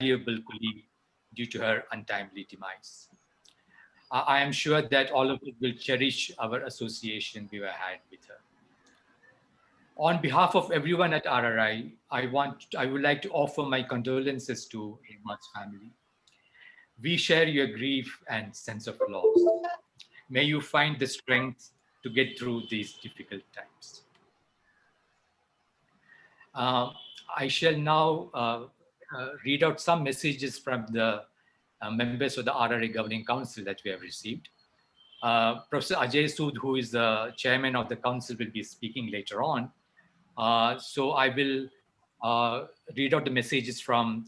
invaluable colleague due to her untimely demise. I am sure that all of us will cherish our association we have had with her. On behalf of everyone at RRI, I would like to offer my condolences to Hema's family. We share your grief and sense of loss. May you find the strength to get through these difficult times. Uh, I shall now read out some messages from the members of the RRI Governing Council that we have received. Professor Ajay Sood, who is the chairman of the council, will be speaking later on. So I will read out the messages from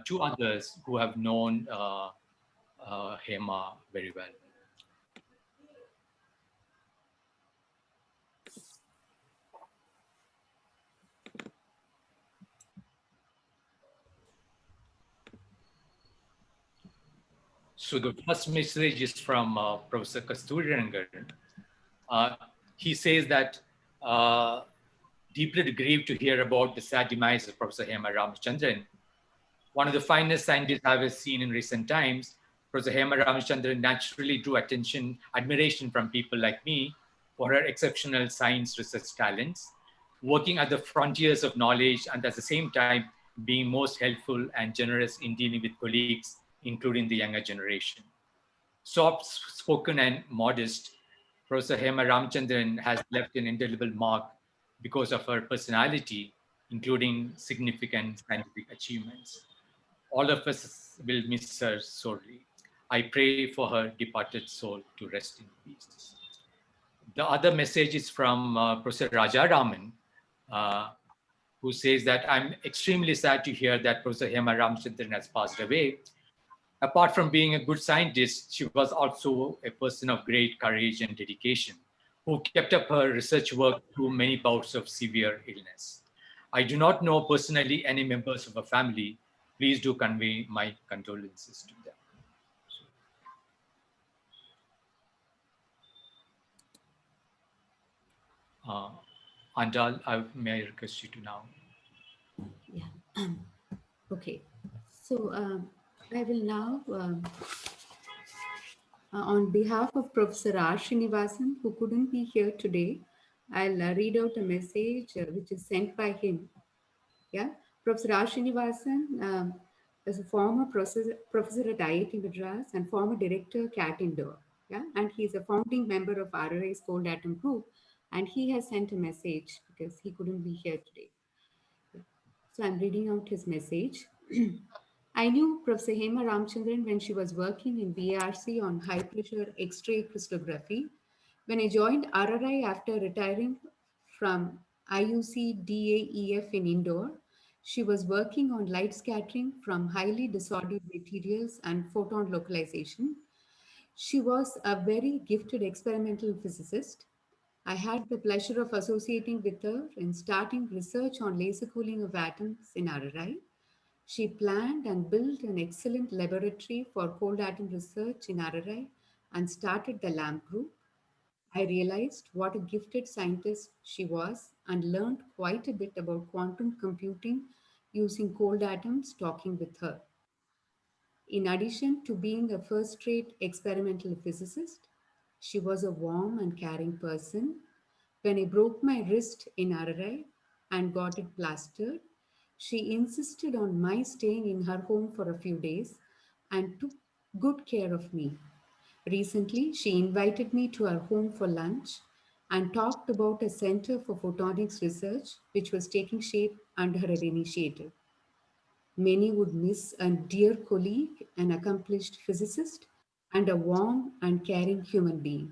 two others who have known Hema very well. So the first message is from Professor Kasturi Rangan. He says that deeply grieved to hear about the sad demise of Professor Hema Ramachandran. One of the finest scientists I have seen in recent times, Professor Hema Ramachandran naturally drew admiration from people like me for her exceptional science research talents, working at the frontiers of knowledge and at the same time being most helpful and generous in dealing with colleagues, including the younger generation. Soft-spoken and modest, Professor Hema Ramachandran has left an indelible mark because of her personality, including significant scientific achievements. All of us will miss her sorely. I pray for her departed soul to rest in peace. The other message is from Professor Raja Raman, who says that I'm extremely sad to hear that Professor Hema Ramachandran has passed away. Apart from being a good scientist, she was also a person of great courage and dedication who kept up her research work through many bouts of severe illness. I do not know personally any members of her family. Please do convey my condolences to them. Andal, may I request you to now? Yeah. Okay. So I will now, on behalf of Professor R. Srinivasan, who couldn't be here today, I'll read out a message which is sent by him. Yeah. Professor R. Srinivasan is a former professor at IIT Madras and former director CAT Indoor. Yeah. And he's a founding member of RRI's Cold Atom Group. And he has sent a message because he couldn't be here today. So I'm reading out his message. I knew Professor Hema Ramachandran when she was working in VRC on high pressure X-ray crystallography. When I joined RRI after retiring from IUC DAEF in Indore, she was working on light scattering from highly disordered materials and photon localization. She was a very gifted experimental physicist. I had the pleasure of associating with her in starting research on laser cooling of atoms in RRI. She planned and built an excellent laboratory for cold atom research in RRI and started the LAMP group. I realized what a gifted scientist she was and learned quite a bit about quantum computing using cold atoms talking with her. In addition to being a first rate experimental physicist, she was a warm and caring person. When I broke my wrist in RRI and got it plastered, she insisted on my staying in her home for a few days and took good care of me. Recently, she invited me to her home for lunch and talked about a center for photonics research which was taking shape under her initiative. Many would miss a dear colleague, an accomplished physicist, and a warm and caring human being.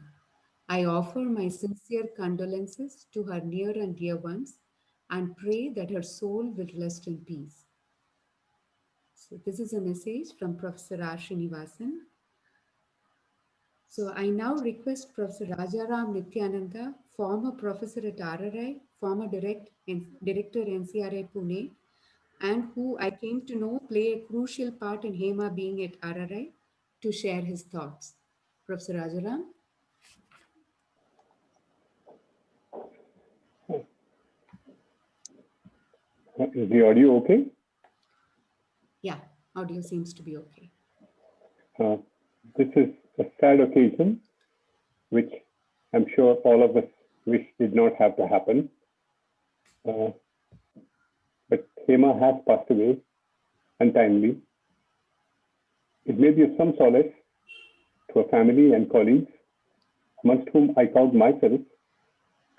I offer my sincere condolences to her near and dear ones and pray that her soul will rest in peace. So, this is a message from Professor R. Srinivasan. So, I now request Professor Rajaram Nityananda, former professor at RRI, former director NCRI Pune, and who I came to know play a crucial part in Hema being at RRI, to share his thoughts. Professor Rajaram? Is the audio okay? Yeah, Audio seems to be okay. Uh, this is a sad occasion, which I'm sure all of us wish did not have to happen. Uh, but Hema has passed away untimely. It may be of some solace to her family and colleagues, amongst whom I count myself,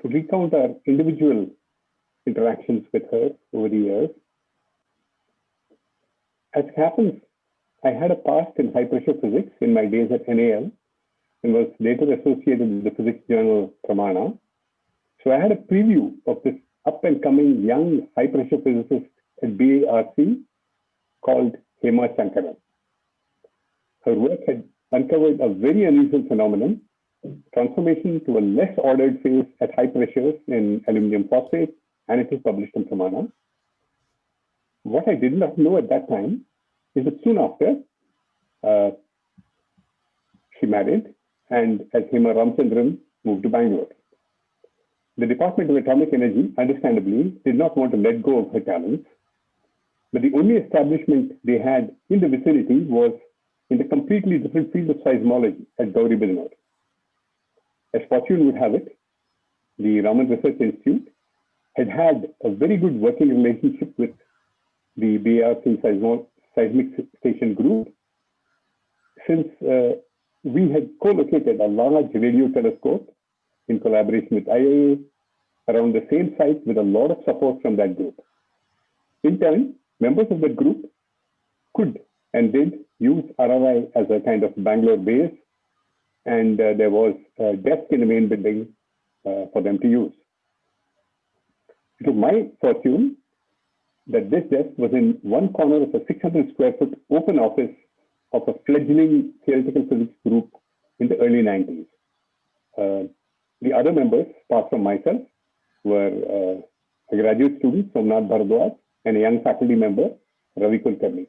to recount our individual interactions with her over the years. As it happens, I had a past in high pressure physics in my days at NAL and was later associated with the physics journal Pramana. So I had a preview of this up and coming young high pressure physicist at BARC called Hema Ramachandran. Her work had uncovered a very unusual phenomenon, transformation to a less ordered phase at high pressures in aluminum phosphate, and it is published in Pramana. What I did not know at that time is that soon after, uh, she married, and as Hema Ramachandran moved to Bangalore. The Department of Atomic Energy, understandably, did not want to let go of her talents, but the only establishment they had in the vicinity was in the completely different field of seismology at Gauri Bidnor. As fortune would have it, the Raman Research Institute had a very good working relationship with the BARC Seismic Station Group, since we had co-located a large radio telescope in collaboration with IIA around the same site with a lot of support from that group. In turn, members of that group could and did use RRI as a kind of Bangalore base, and there was a desk in the main building for them to use. To my fortune, that this desk was in one corner of a 600 square foot open office of a fledgling theoretical physics group in the early 90s. The other members, apart from myself, were a graduate student, Somnath Bharadwaj, and a young faculty member, Ravi Kulkarni.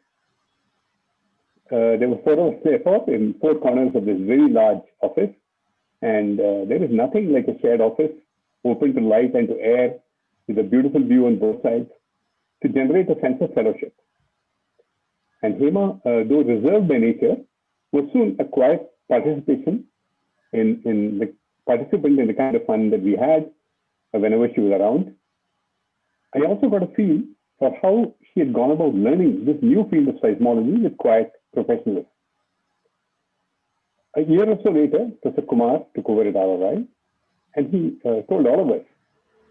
There were four of us therefore in four corners of this very large office, and there is nothing like a shared office open to light and to air with a beautiful view on both sides to generate a sense of fellowship. And Hema, though reserved by nature, was soon a quiet participant in the kind of fun that we had whenever she was around. I also got a feel for how she had gone about learning this new field of seismology with quiet professionalism. A year or so later, Professor Kumar took over at RRI, and he told all of us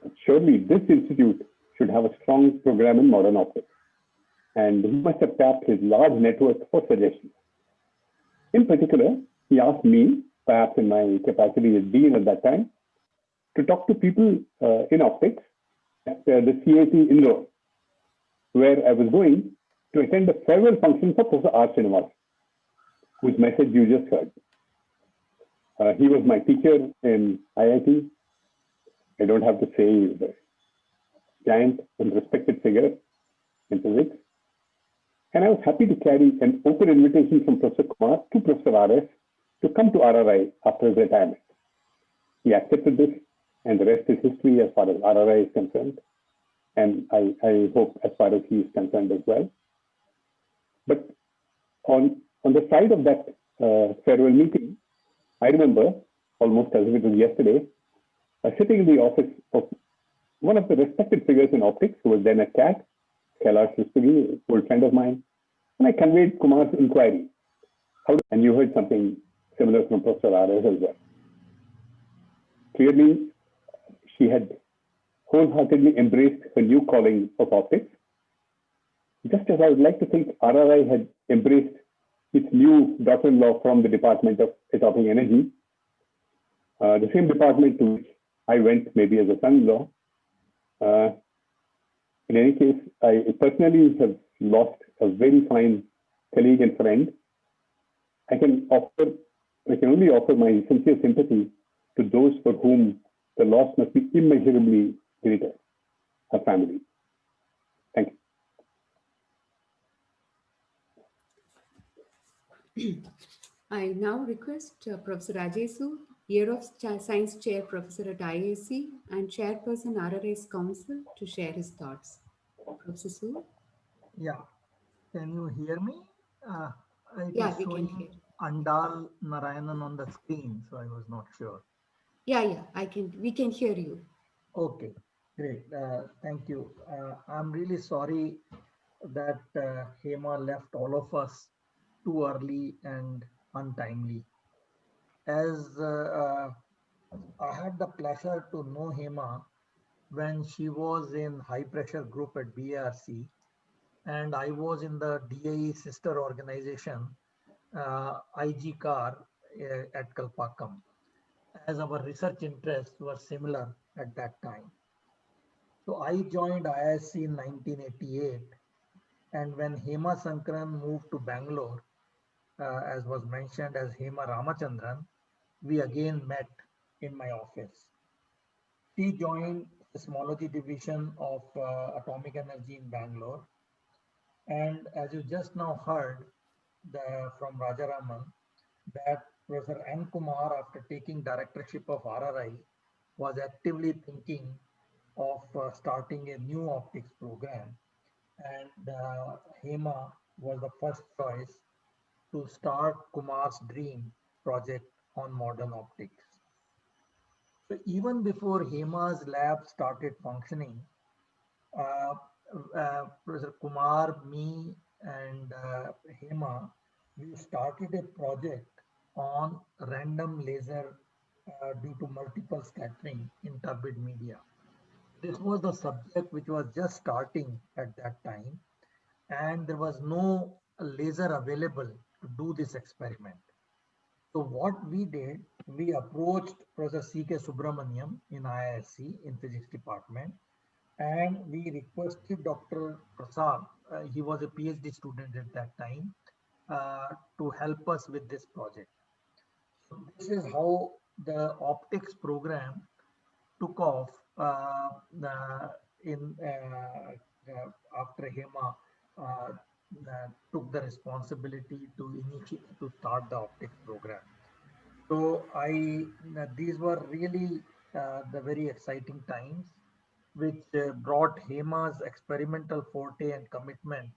that surely this institute should have a strong program in modern optics. And he must have tapped his large network for suggestions. In particular, he asked me, perhaps in my capacity as dean at that time, to talk to people in optics at the CAT Indore, where I was going to attend a farewell function for Professor R. Srinivasan, whose message you just heard. He was my teacher in IIT. I don't have to say he's a giant and respected figure in physics. And I was happy to carry an open invitation from Professor Kumar to Professor RS to come to RRI after his retirement. He accepted this, and the rest is history as far as RRI is concerned. And I hope as far as he is concerned as well. But on the side of that farewell meeting, I remember, almost as if it was yesterday, sitting in the office of one of the respected figures in optics, who was then at CAT, Kailash Rustagi, an old friend of mine, and I conveyed Kumar's inquiry. And you heard something similar from Professor RS as well. Clearly, she had wholeheartedly embraced her new calling of optics, just as I would like to think RRI had embraced its new daughter-in-law from the Department of Atomic Energy, the same department to which I went maybe as a son-in-law. In any case, I personally have lost a very fine colleague and friend. I can only offer my sincere sympathy to those for whom the loss must be immeasurably greater, her family. Thank you. I now request Professor Rajesu, Year of Science Chair Professor at IAC and Chairperson RRS Council, to share his thoughts. Professor Su? Yeah. Can you hear me? Uh, it Yeah, is we can showing hear. Andal Narayanan on the screen, so I was not sure. Yeah, yeah, I can. We can hear you. Okay, great. Thank you. I'm really sorry that Hema left all of us too early and untimely. As I had the pleasure to know Hema when she was in high pressure group at BARC, and I was in the DAE sister organization, IG CAR at Kalpakkam, as our research interests were similar at that time. So I joined IISc in 1988, and when Hema Sankran moved to Bangalore, as was mentioned as Hema Ramachandran, we again met in my office. She joined the Seismology Division of Atomic Energy in Bangalore. And as you just now heard from Raja Raman, that Professor N. Kumar, after taking directorship of RRI, was actively thinking of starting a new optics program. And Hema was the first choice to start Kumar's dream project on modern optics. So even before Hema's lab started functioning, uh, Professor Kumar, me, and Hema, we started a project on random laser due to multiple scattering in turbid media. This was the subject which was just starting at that time, and there was no laser available to do this experiment. So what we did, we approached Professor C.K. Subramaniam in IISc in physics department, and we requested Dr. Prasad, he was a PhD student at that time, to help us with this project. So this is how the optics program took off in after Hema took the responsibility to initiate to start the optics program. So these were really the very exciting times, which brought Hema's experimental forte and commitment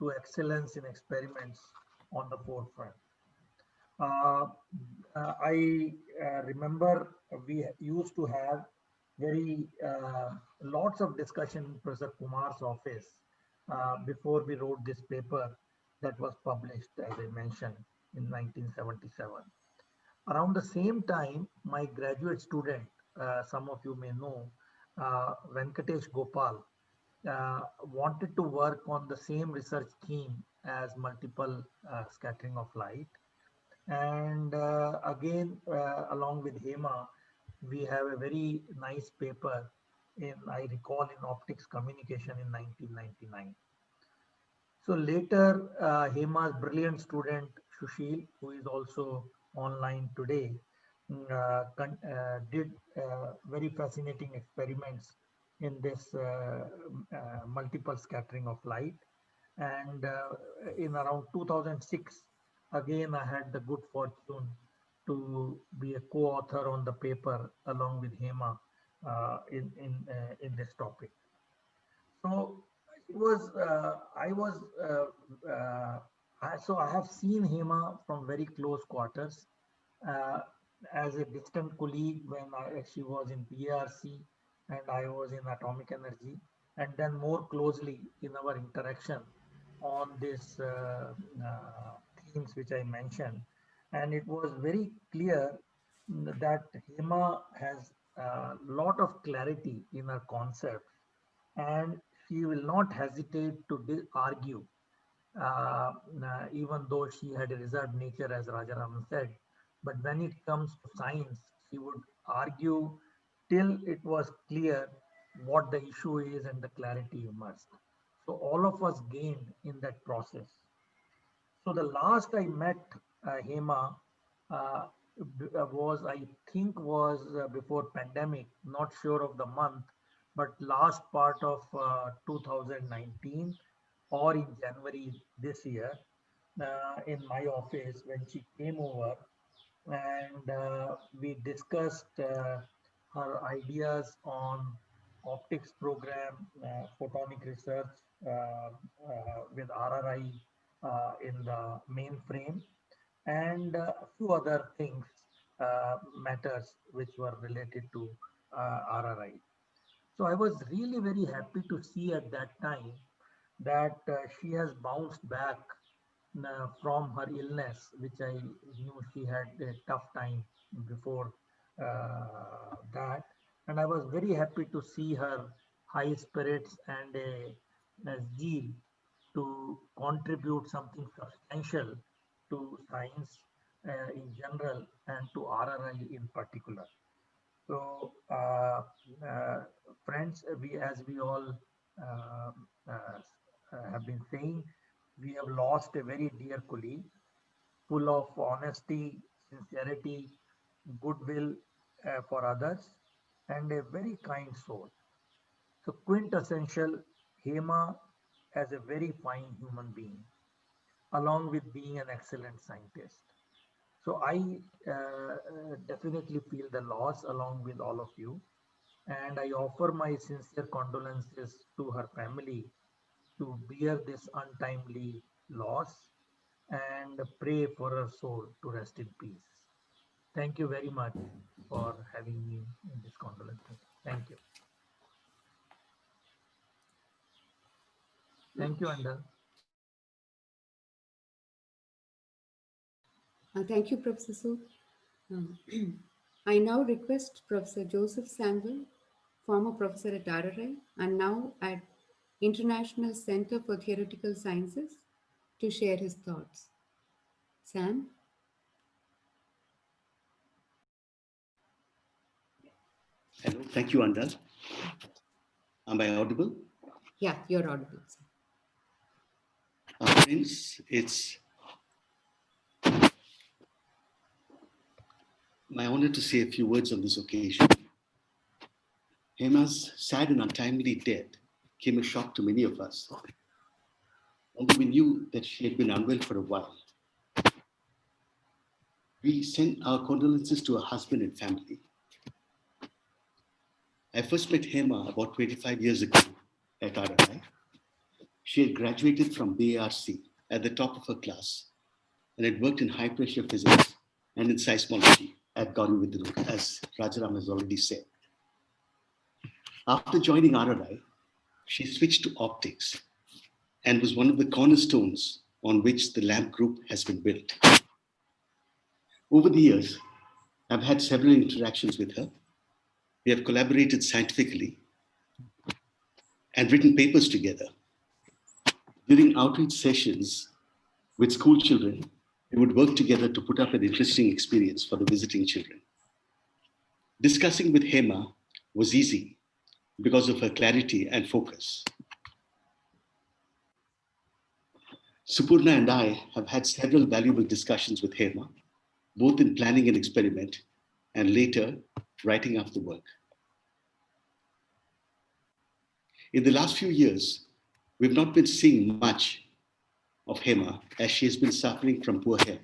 to excellence in experiments on the forefront. Uh, I remember we used to have very lots of discussion in Professor Kumar's office before we wrote this paper that was published, as I mentioned, in 1977. Around the same time, my graduate student, some of you may know, Venkatesh Gopal, wanted to work on the same research theme as multiple scattering of light. And again, along with Hema, we have a very nice paper I recall, in optics communication in 1999. So later, Hema's brilliant student Shushil, who is also online today, did very fascinating experiments in this multiple scattering of light. And in around 2006, again, I had the good fortune to be a co-author on the paper along with Hema in this topic. So it was, I was, so I have seen Hema from very close quarters uh, as a distant colleague when she was in BRC and I was in atomic energy, and then more closely in our interaction on these themes which I mentioned. And it was very clear that Hema has a lot of clarity in her concepts, and she will not hesitate to argue, even though she had a reserved nature, as Rajaraman said. But when it comes to science, she would argue till it was clear what the issue is and the clarity emerged. So all of us gained in that process. So the last I met Hema uh, I think, was before pandemic. Not sure of the month, but last part of 2019 or in January this year, in my office when she came over, and we discussed her ideas on optics program, photonic research, with RRI in the mainframe, and a few other things, matters which were related to RRI. So I was really very happy to see at that time that she has bounced back from her illness, which I knew she had a tough time before that. And I was very happy to see her high spirits and a zeal to contribute something substantial to science in general and to RRI in particular. So, friends, as we all uh, uh, have been saying, we have lost a very dear colleague, full of honesty, sincerity, goodwill for others, and a very kind soul. So, quintessential Hema as a very fine human being, along with being an excellent scientist. So, I definitely feel the loss along with all of you, and I offer my sincere condolences to her family to bear this untimely loss, and pray for her soul to rest in peace. Thank you very much for having me in this condolences. Thank you. Thank you, Andal. Thank you, Professor Sood. I now request Professor Joseph Sandwell, former professor at RRI and now at International Center for Theoretical Sciences, to share his thoughts. Sam? Hello, thank you, Andal. Am I audible? Yeah, you're audible. Friends, it's my honor to say a few words on this occasion. Hema's sad and untimely death came as a shock to many of us, although we knew that she had been unwell for a while. We sent our condolences to her husband and family. I first met Hema about 25 years ago at RRI. She had graduated from BARC at the top of her class and had worked in high pressure physics and in seismology at Gauri Vidyanur, as Rajaram has already said. After joining RRI, she switched to optics and was one of the cornerstones on which the lab group has been built. Over the years, I've had several interactions with her. We have collaborated scientifically and written papers together. During outreach sessions with school children, we would work together to put up an interesting experience for the visiting children. Discussing with Hema was easy because of her clarity and focus. Supurna and I have had several valuable discussions with Hema, both in planning an experiment and later writing up the work. In the last few years, we've not been seeing much of Hema as she has been suffering from poor health.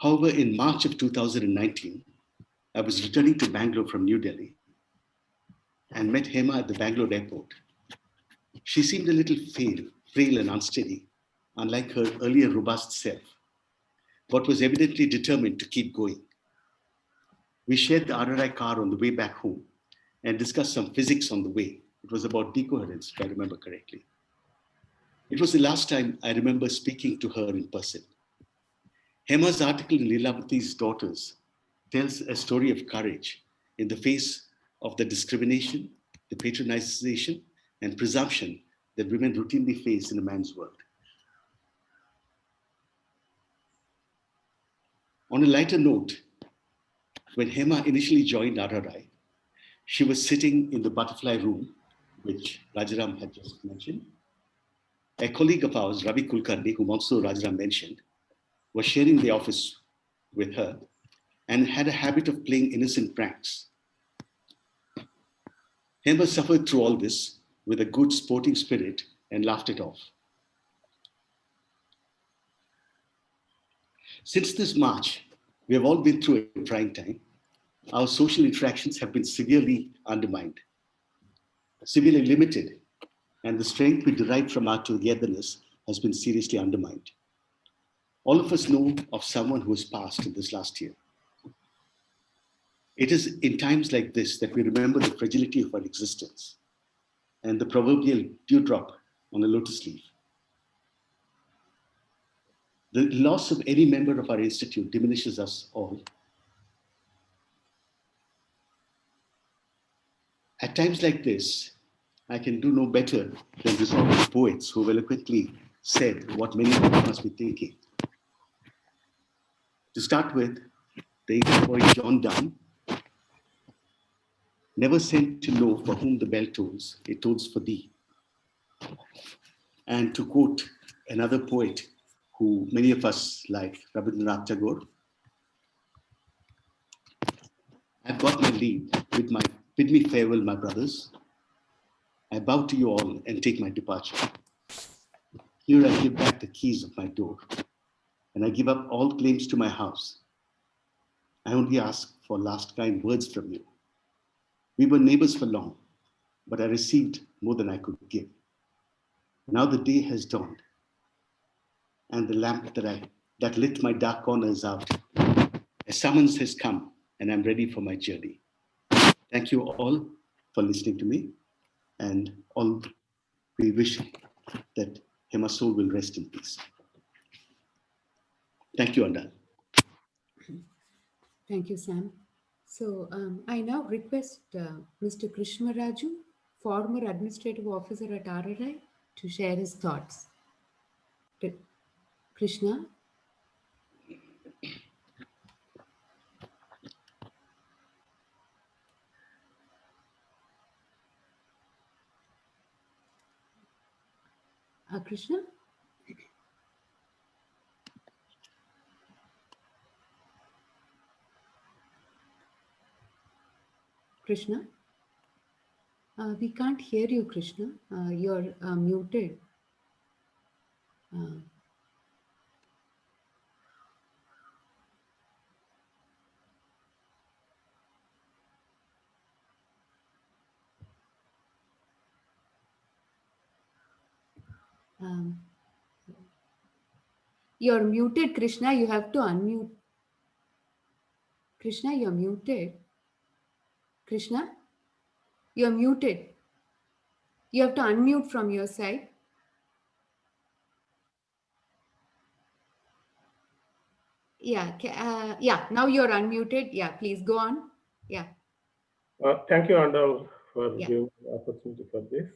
However, in March of 2019, I was returning to Bangalore from New Delhi and met Hema at the Bangalore airport. She seemed a little frail and unsteady, unlike her earlier robust self, but was evidently determined to keep going. We shared the RRI car on the way back home and discussed some physics on the way. It was about decoherence, if I remember correctly. It was the last time I remember speaking to her in person. Hema's article in Leelavati's Daughters tells a story of courage in the face of the discrimination, the patronization, and presumption that women routinely face in a man's world. On a lighter note, when Hema initially joined RRI, she was sitting in the butterfly room, which Rajaram had just mentioned. A colleague of ours, Ravi Kulkarni, whom also Rajaram mentioned, was sharing the office with her and had a habit of playing innocent pranks. Hema suffered through all this with a good sporting spirit and laughed it off. Since this March, we have all been through a trying time. Our social interactions have been severely undermined, severely limited and the strength we derive from our togetherness has been seriously undermined. All of us know of someone who has passed in this last year. It is in times like this that we remember the fragility of our existence and the proverbial dewdrop on a lotus leaf. The loss of any member of our institute diminishes us all. At times like this, I can do no better than resort to poets who eloquently said what many of us must be thinking. To start with, the English poet John Donne never sent to know for whom the bell tolls, it tolls for thee. And to quote another poet who many of us like, Rabindranath Tagore, I've got my leave, bid me farewell, my brothers. I bow to you all and take my departure. Here I give back the keys of my door, and I give up all claims to my house. I only ask for last kind words from you. We were neighbors for long, but I received more than I could give. Now the day has dawned, and the lamp that lit my dark corner is out. A summons has come, and I'm ready for my journey. Thank you all for listening to me, and all we wish that Hema's soul will rest in peace. Thank you, Andal. Thank you, Sam. So I now request Mr. Krishna Raju, former administrative officer at RRI, to share his thoughts. Krishna? Krishna? Krishna? We can't hear you, Krishna. You're muted. You're muted, Krishna. You have to unmute. Krishna, you're muted. Krishna, you're muted. You have to unmute from your side. Yeah, now you're unmuted. Yeah, please go on. Yeah. Thank you, Andal, for giving the opportunity for this.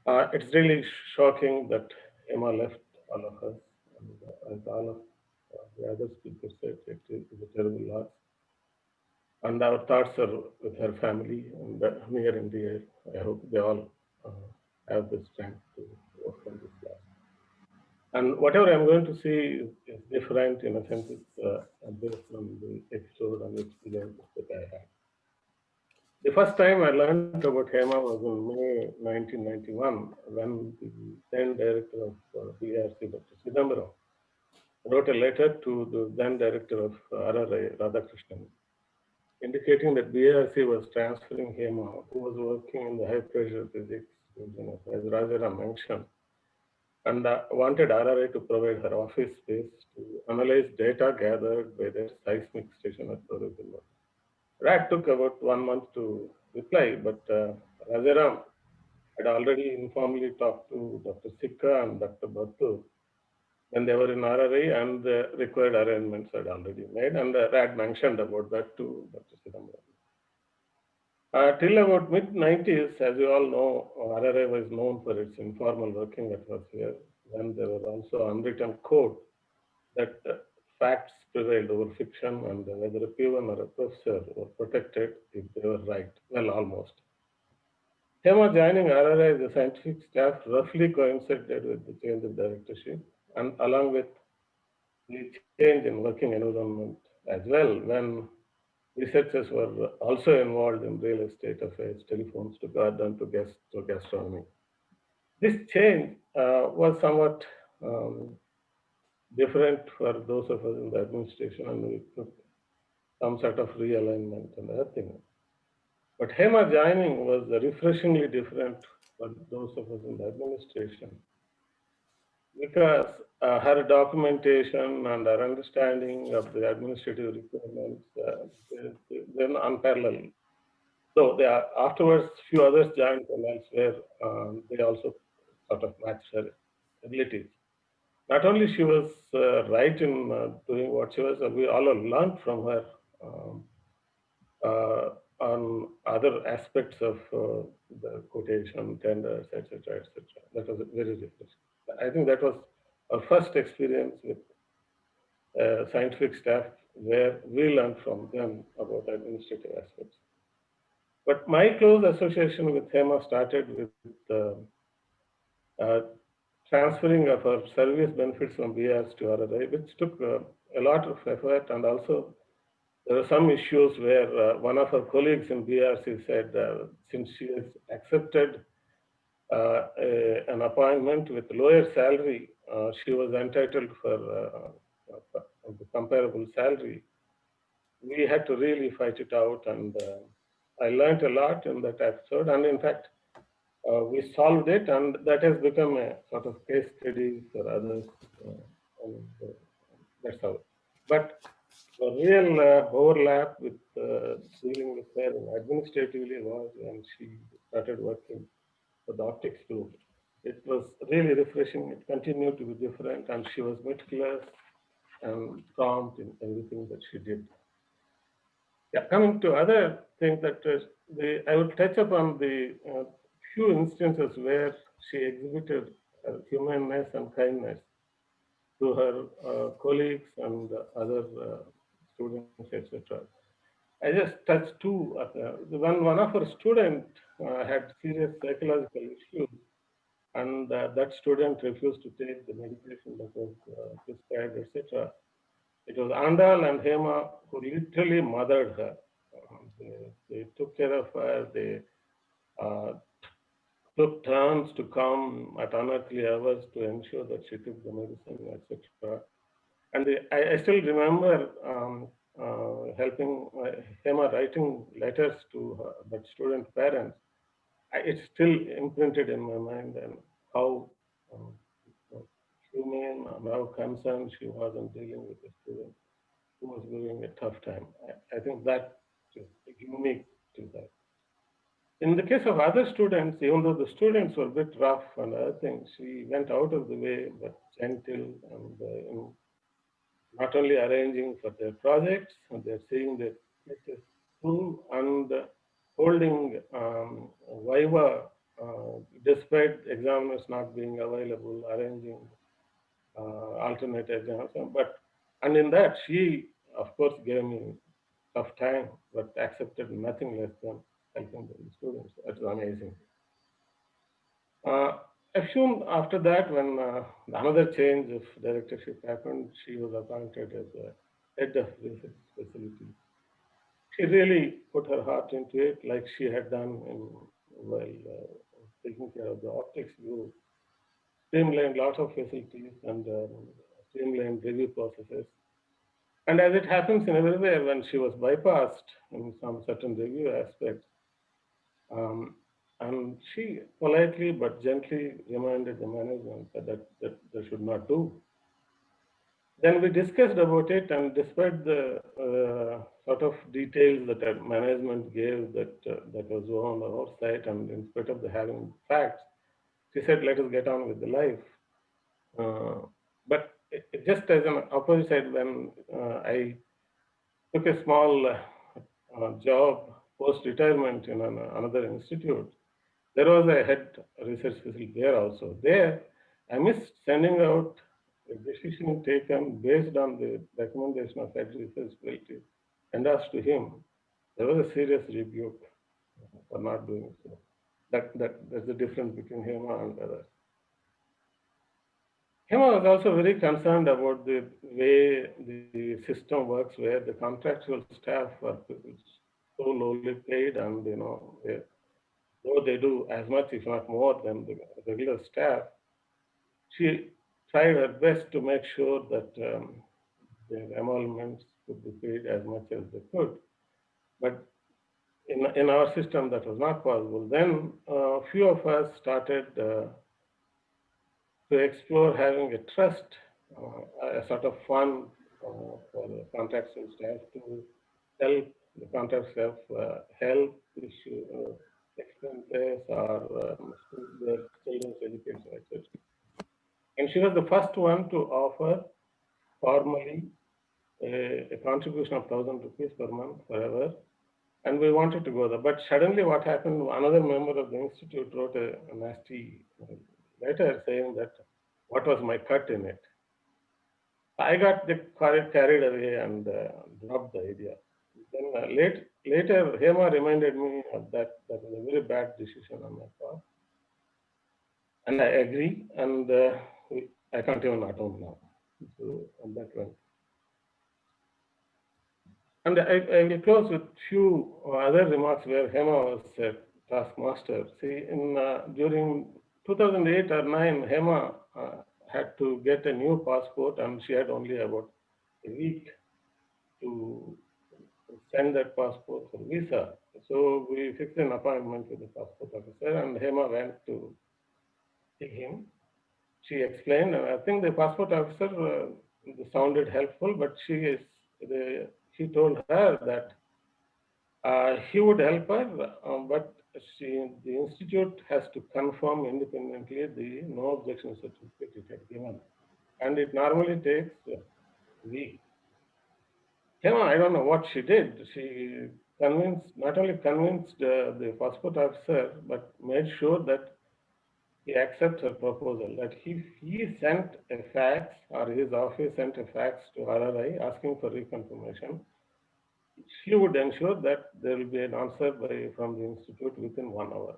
It's really shocking that Hema left all of us, and as all of the other speakers said, it is a terrible loss. And our thoughts are with her family and near and dear. I hope they all have the strength to overcome this loss. And whatever I'm going to say is different in a sense. It's based on the episode and experiences that I had. The first time I learned about Hema was in May 1991 when the then director of BRC, Dr. Chidambaram, wrote a letter to the then director of RRI, Radhakrishnan, indicating that BRC was transferring Hema, who was working in the high pressure physics business, as Rajaram mentioned, and wanted RRI to provide her office space to analyze data gathered by their seismic station at Dorogimba. RAD took about 1 month to reply, but Rajaram had already informally talked to Dr. Sikka and Dr. Bhattu when they were in RRI, and the required arrangements had already made, and RAD mentioned about that to Dr. Chidambaram. Till about mid-90s, as you all know, RRI was known for its informal working atmosphere, and there was also unwritten code that facts prevailed over fiction, and whether a peon or a professor were protected if they were right. Well, almost. Hema joining RRI as a scientific staff roughly coincided with the change of directorship, and along with the change in working environment as well, when researchers were also involved in real estate affairs, telephones to garden to gastronomy. This change was somewhat different for those of us in the administration, and we took some sort of realignment and other things. But Hema joining was refreshingly different but those of us in the administration, because her documentation and her understanding of the administrative requirements, they're unparalleled. So they are, afterwards, few others joined from elsewhere. They also sort of matched her abilities. Not only she was right in doing what she was, we all learned from her um, uh, on other aspects of the quotation, tenders, etc., etc. That was very refreshing. I think that was our first experience with scientific staff where we learned from them about administrative aspects. But my close association with Hema started with uh, transferring of our service benefits from BRs to RRI, which took a lot of effort, and also there were some issues where one of our colleagues in BRC said since she has accepted an appointment with lower salary, she was entitled for the comparable salary. We had to really fight it out, and I learned a lot in that episode. And in fact, we solved it, and that has become a sort of case study for others. And that's how. But the real overlap with dealing with her administratively was when she started working for the optics group. It was really refreshing. It continued to be different, and she was meticulous and prompt in everything that she did. Yeah, coming to other things that I would touch upon the few instances where she exhibited humanness and kindness to her colleagues and other students, etc. I just touched two. One of our students had serious psychological issues, and that student refused to take the medication that was prescribed, etc. It was Andal and Hema who literally mothered her. They took care of her. They uh, took turns to come at unearthly hours to ensure that she took the medicine, etc. And I still remember helping Hema writing letters to that student parents. It's still imprinted in my mind, and how um, humane and how concerned she was in dealing with the student who was going a tough time. I think that is unique to that. In the case of other students, even though the students were a bit rough and other things, she went out of the way, but gentle, and not only arranging for their projects, and they're seeing their cases through, and holding Viva despite examiners not being available, arranging alternate exams. And in that, she, of course, gave me tough time, but accepted nothing less than helping the students. That's amazing. Soon after that, when another change of directorship happened, she was appointed as the head of research facility. She really put her heart into it, like she had done while taking care of the optics group, streamlined lots of facilities and streamlined review processes. And as it happens in everywhere, when she was bypassed in some certain review aspects, and she politely but gently reminded the management that they should not do. Then we discussed about it, and despite the sort of details that the management gave that was on the oversight, and in spite of the having facts, she said, "Let us get on with the life." But just as an opposite side, when I took a small job post-retirement in another institute, there was a head research facility there also. There, I missed sending out a decision taken based on the recommendation of head research facility, and as to him, there was a serious rebuke for not doing so. That's the difference between Hema and others. Hema was also very concerned about the way the system works, where the contractual staff are so lowly paid, and though they do as much, if not more, than the regular staff, she tried her best to make sure that their emoluments could be paid as much as they could. But in our system that was not possible. Then a few of us started to explore having a trust, a sort of fund for the contractual staff to help the contract staff help issue expenses or their children's education, etc. And she was the first one to offer formally a contribution of 1,000 rupees per month forever. And we wanted to go there. But suddenly what happened, another member of the institute wrote a nasty letter saying that what was my cut in it. I got carried away and dropped the idea. Then later, Hema reminded me of that was a very bad decision on my part. And I agree, and I can't even atone now. So on that one. And I will close with few other remarks where Hema was a taskmaster. See, during 2008 or 9, Hema had to get a new passport, and she had only about a week to send that passport for visa. So we fixed an appointment with the passport officer, and Hema went to see him. She explained, and I think the passport officer sounded helpful, but he told her that he would help her, but the institute has to confirm independently the no objection certificate it had given, and it normally takes a week. Hema, I don't know what she did. She not only convinced the passport officer, but made sure that he accepts her proposal. That he sent a fax, or his office sent a fax to RRI asking for reconfirmation, she would ensure that there will be an answer from the institute within 1 hour.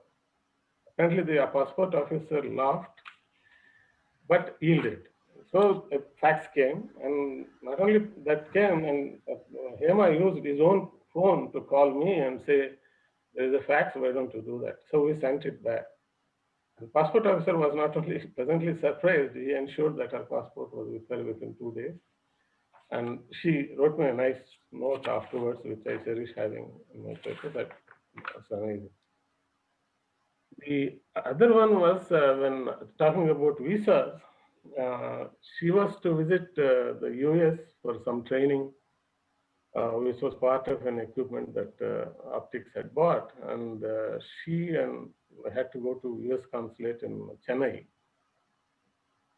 Apparently, the passport officer laughed, but yielded. So a fax came, and not only that came, and Hema used his own phone to call me and say, there is a fax, why don't you do that? So we sent it back. The passport officer was not only pleasantly surprised, he ensured that her passport was with her within 2 days. And she wrote me a nice note afterwards, which I cherish having in my paper. That was amazing. The other one was when talking about visas, she was to visit the US for some training, which was part of an equipment that Optics had bought. And she had to go to US consulate in Chennai.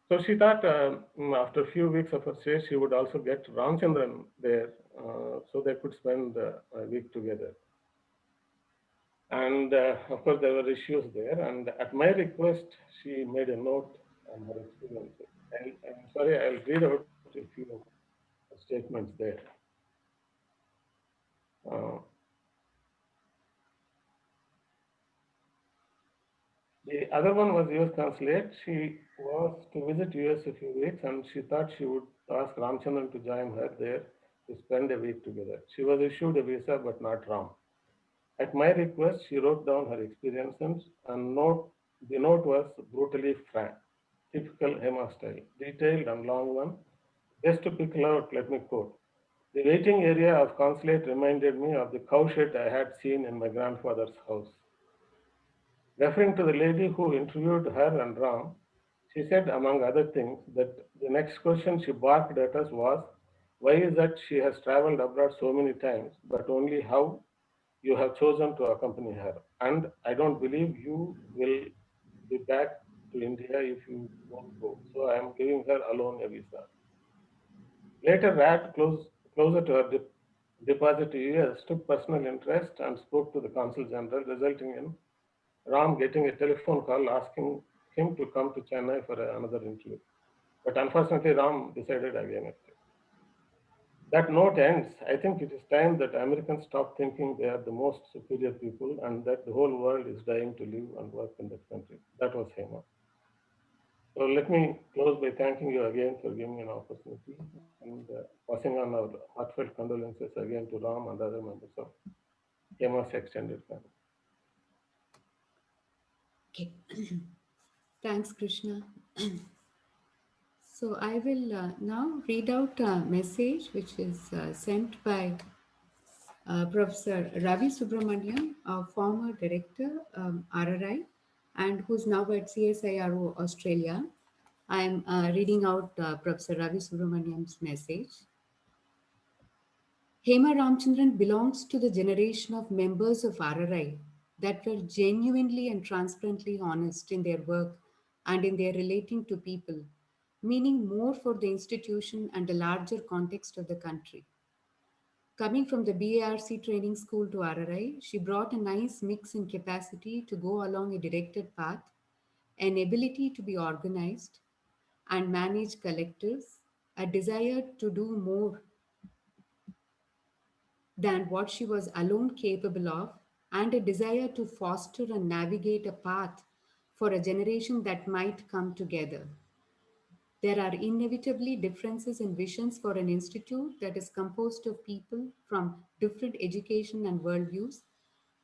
So she thought after a few weeks of her stay, she would also get Ramachandran there, so they could spend a week together. And of course, there were issues there. And at my request, she made a note on her experiences. I'm sorry, I'll read out a few statements there. The other one was US consulate. She was to visit US a few weeks, and she thought she would ask Ramachandran to join her there to spend a week together. She was issued a visa, but not Ram. At my request, she wrote down her experiences, and the note was brutally frank, typical Hema style, detailed and long one. Just to pick out, let me quote. The waiting area of consulate reminded me of the cowshed I had seen in my grandfather's house. Referring to the lady who interviewed her and Ram, she said, among other things, that the next question she barked at us was, why is that she has traveled abroad so many times, but only how you have chosen to accompany her? And I don't believe you will be back to India if you won't go. So I am giving her alone a visa. Later, Rat, closer to her deposit to US, took personal interest and spoke to the Consul General, resulting in Ram getting a telephone call asking him to come to Chennai for another interview. But unfortunately, Ram decided against it. That note ends. I think it is time that Americans stop thinking they are the most superior people and that the whole world is dying to live and work in that country. That was Hema. So let me close by thanking you again for giving me an opportunity and passing on our heartfelt condolences again to Ram and other members of Hema's extended family. Okay. Thanks, Krishna. So I will now read out a message which is sent by Professor Ravi Subramaniam, a former director, RRI, and who's now at CSIRO Australia. I'm reading out Professor Ravi Subramaniam's message. Hema Ramachandran belongs to the generation of members of RRI that were genuinely and transparently honest in their work and in their relating to people, meaning more for the institution and the larger context of the country. Coming from the BARC training school to RRI, she brought a nice mix in capacity to go along a directed path, an ability to be organized and manage collectives, a desire to do more than what she was alone capable of, and a desire to foster and navigate a path for a generation that might come together. There are inevitably differences in visions for an institute that is composed of people from different education and worldviews,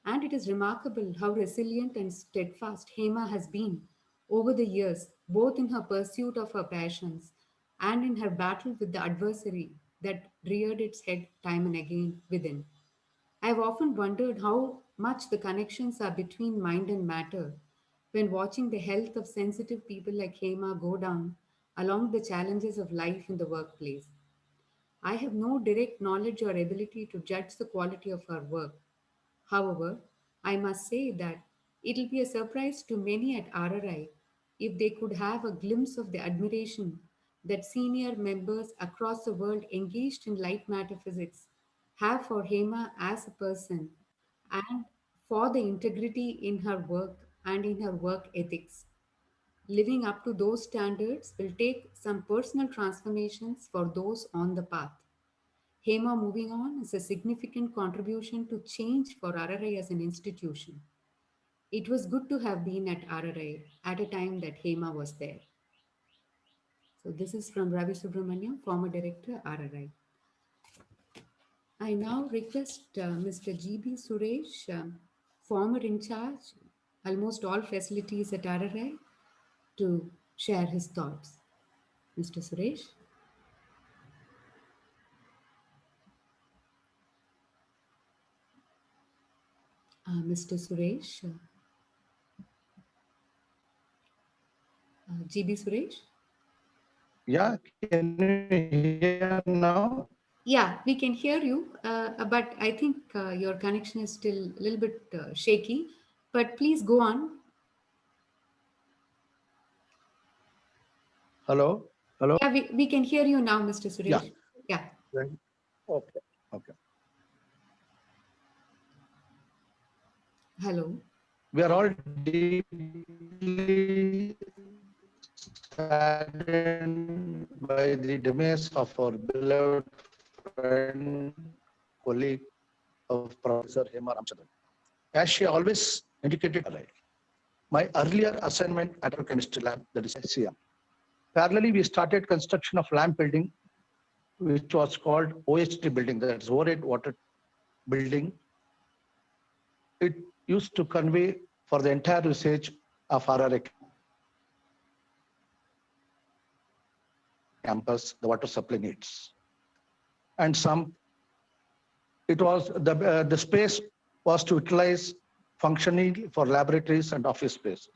and it is remarkable how resilient and steadfast Hema has been over the years, both in her pursuit of her passions and in her battle with the adversary that reared its head time and again within. I have often wondered how much the connections are between mind and matter when watching the health of sensitive people like Hema go down along the challenges of life in the workplace. I have no direct knowledge or ability to judge the quality of her work. However, I must say that it'll be a surprise to many at RRI if they could have a glimpse of the admiration that senior members across the world engaged in light matter physics have for Hema as a person and for the integrity in her work and in her work ethics. Living up to those standards will take some personal transformations for those on the path. Hema moving on is a significant contribution to change for RRI as an institution. It was good to have been at RRI at a time that Hema was there. So this is from Ravi Subramaniam, former director, RRI. I now request Mr. GB Suresh, former in charge, almost all facilities at RRI, to share his thoughts. Mr. Suresh? Mr. Suresh? GB Suresh? Yeah, can you hear now? Yeah, we can hear you, but I think your connection is still a little bit shaky. But please go on. Hello? Hello? Yeah, we can hear you now, Mr. Yeah. Suresh. Yeah. Right. Okay. Okay. Hello. We are all deeply saddened by the demise of our beloved friend, colleague of Professor Hema Ramachandran. As she always indicated, my earlier assignment at our chemistry lab, that is SCM. Parallelly, we started construction of lamp building, which was called OHT building, that is overhead water building. It used to convey for the entire usage of RRA campus the water supply needs. And the space was to utilize functionally for laboratories and office spaces.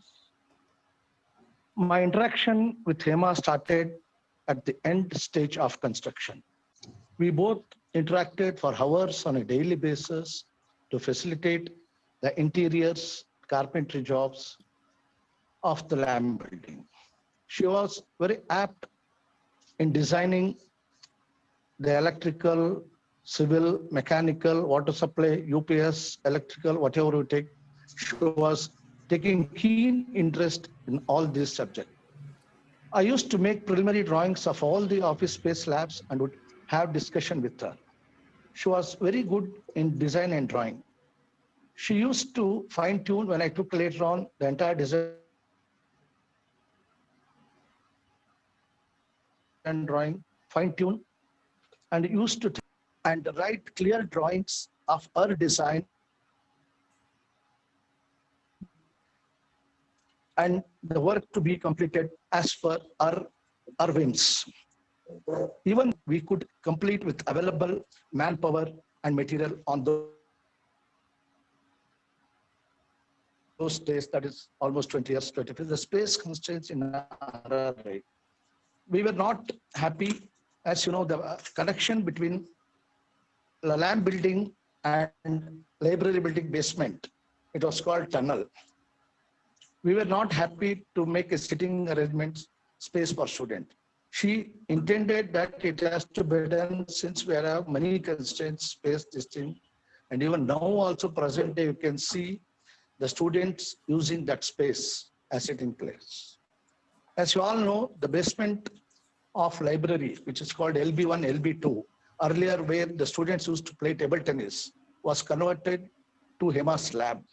My interaction with Hema started at the end stage of construction. We both interacted for hours on a daily basis to facilitate the interiors, carpentry jobs of the lamp building. She was very apt in designing the electrical, civil, mechanical, water supply, UPS, electrical, whatever you take. She was taking keen interest in all these subjects. I used to make preliminary drawings of all the office space labs and would have discussion with her. She was very good in design and drawing. She used to fine tune when I took later on the entire design drawing, fine tune, and used to and write clear drawings of her design and the work to be completed as per our whims. Even we could complete with available manpower and material on those days, that is almost 20 years, 25. The space constraints in RRI. We were not happy, as you know, the connection between the lab building and library building basement. It was called tunnel. We were not happy to make a sitting arrangement space for student. She intended that it has to be done since we have many constraints, space, this thing. And even now also present day, you can see the students using that space as sitting place. As you all know, the basement of library, which is called LB1, LB2, earlier where the students used to play table tennis, was converted to Hema's lab.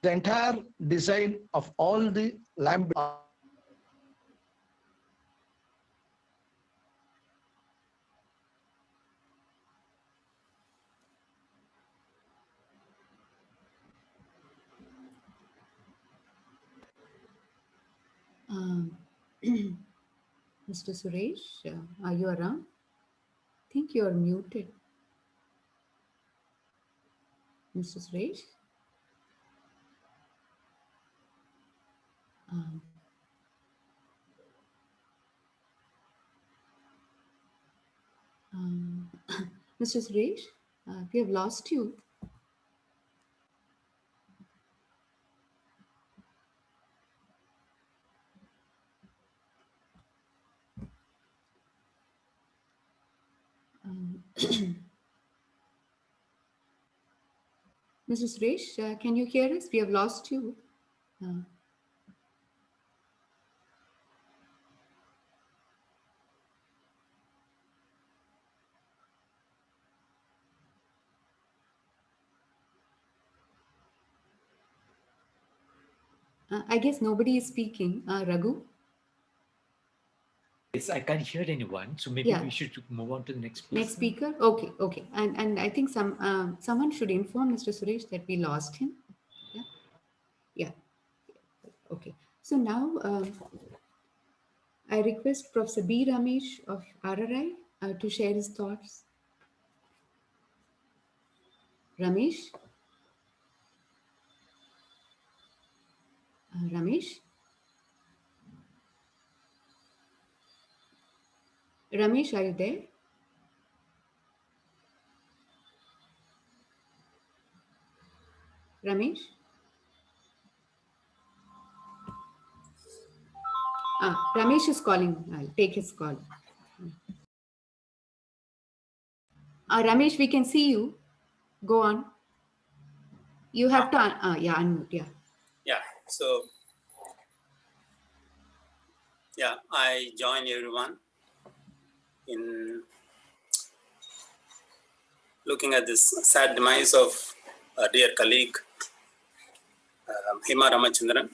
The entire design of all the lab Mr. Suresh, are you around? I think you're muted. Mr. Suresh? Um, Mr. Suresh, we have lost you. Mr. Suresh, can you hear us? We have lost you. I guess nobody is speaking. Raghu? Yes, I can't hear anyone, so maybe we should move on to the next person. Next speaker? Okay, okay. And I think someone should inform Mr. Suresh that we lost him. Yeah, yeah. Okay. So now I request Professor B. Ramesh of RRI to share his thoughts. Ramesh? Ramesh? Ramesh, are you there? Ramesh? Ramesh is calling. I'll take his call. Ramesh, we can see you. Go on. You have to, unmute, yeah. Yeah, so, yeah, I join everyone in looking at this sad demise of a dear colleague, Hema Ramachandran.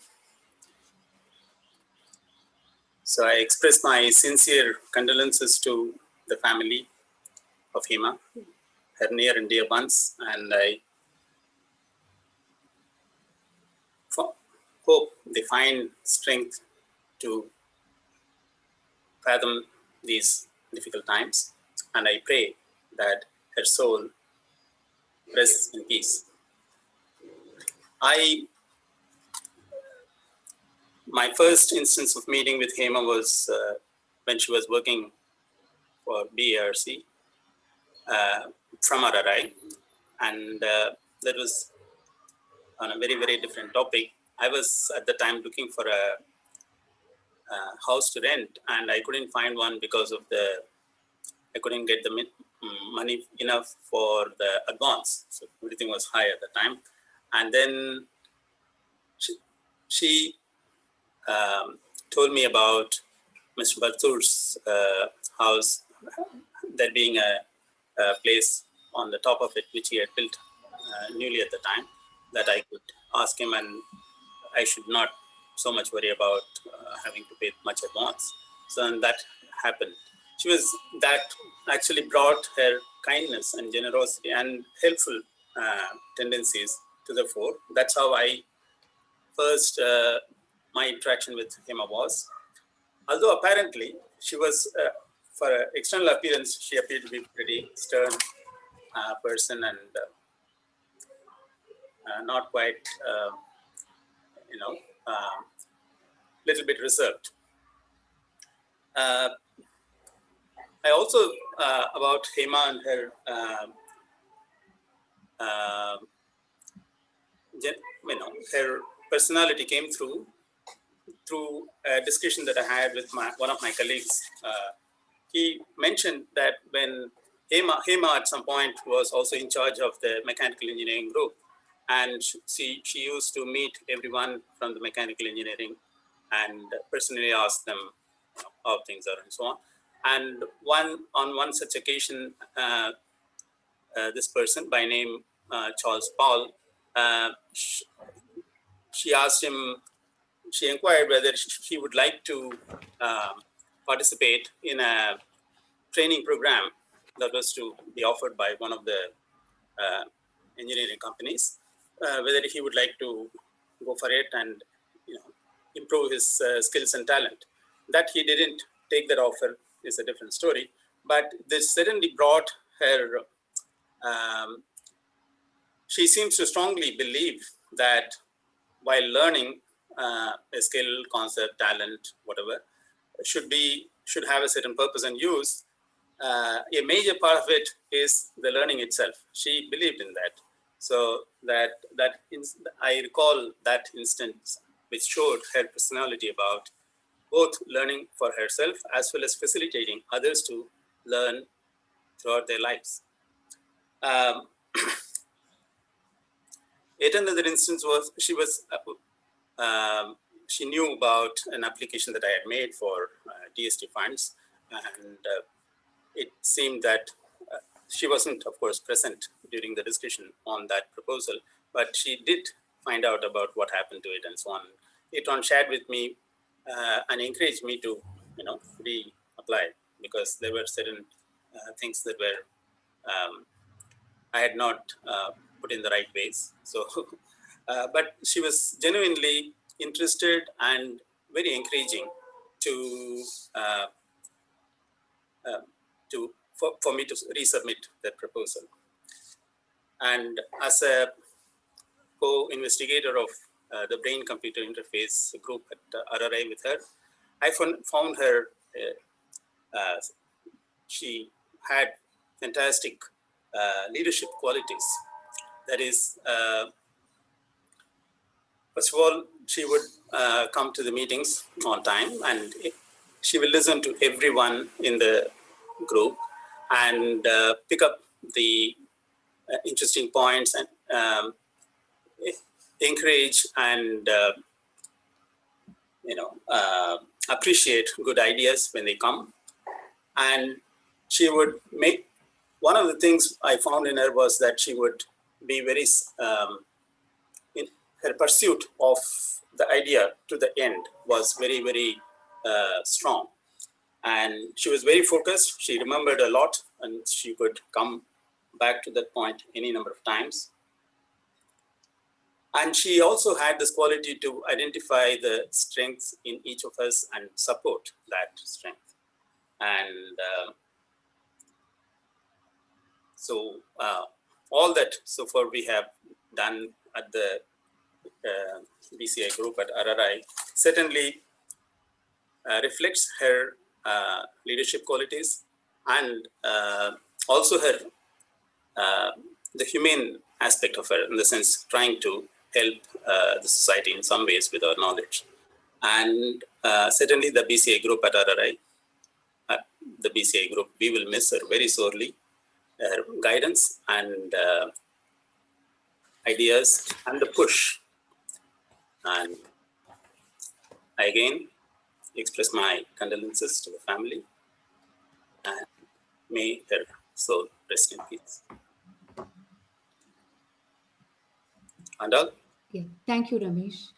So I express my sincere condolences to the family of Hema, her near and dear ones, and I hope they find strength to fathom these difficult times, and I pray that her soul rests in peace. My first instance of meeting with Hema was when she was working for BARC from RRI, and that was on a very, very different topic. I was at the time looking for a house to rent, and I couldn't find one because of I couldn't get the money enough for the advance. So everything was high at the time. And then she told me about Mr. Batur's house, there being a place on the top of it, which he had built newly at the time, that I could ask him, and I should not so much worry about having to pay much advance. So and that happened. That actually brought her kindness and generosity and helpful tendencies to the fore. That's how I first, my interaction with Hema was. Although apparently she was, for external appearance, she appeared to be pretty stern person and not quite, little bit reserved. I also, about Hema and her, her personality came through a discussion that I had with one of my colleagues. He mentioned that when Hema at some point was also in charge of the mechanical engineering group, and she used to meet everyone from the mechanical engineering and personally ask them how things are and so on. And on one such occasion, this person by name Charles Paul, she asked him, she inquired whether he would like to participate in a training program that was to be offered by one of the engineering companies, whether he would like to go for it and improve his skills and talent. That he didn't take that offer is a different story, but this certainly brought her, she seems to strongly believe that while learning a skill, concept, talent, whatever, should have a certain purpose and use. A major part of it is the learning itself. She believed in that. So I recall that instance, which showed her personality about both learning for herself as well as facilitating others to learn throughout their lives. Yet another instance was she knew about an application that I had made for DST funds, and it seemed that she wasn't, of course, present during the discussion on that proposal, but she did find out about what happened to it and so on. It shared with me and encouraged me to, reapply, because there were certain things that were I had not put in the right ways. So, but she was genuinely interested and very encouraging for me to resubmit that proposal. And as a co-investigator of the brain-computer interface group at RRI with her, I found her, she had fantastic leadership qualities. That is, first of all, she would come to the meetings on time, and she will listen to everyone in the group and pick up the interesting points and encourage and appreciate good ideas when they come. And she would make, one of the things I found in her was that she would be very, in her pursuit of the idea to the end was very, very strong. And she was very focused. She remembered a lot, and she could come back to that point any number of times. And she also had this quality to identify the strengths in each of us and support that strength. And so all that so far we have done at the BCI group at RRI certainly reflects her leadership qualities and also her the humane aspect of her, in the sense trying to help the society in some ways with our knowledge. And certainly the BCI group at RRI, the BCI group, we will miss her very sorely. Her guidance and ideas and the push. And I again express my condolences to the family, and may her soul rest in peace. Andal? Yeah, thank you, Ramesh.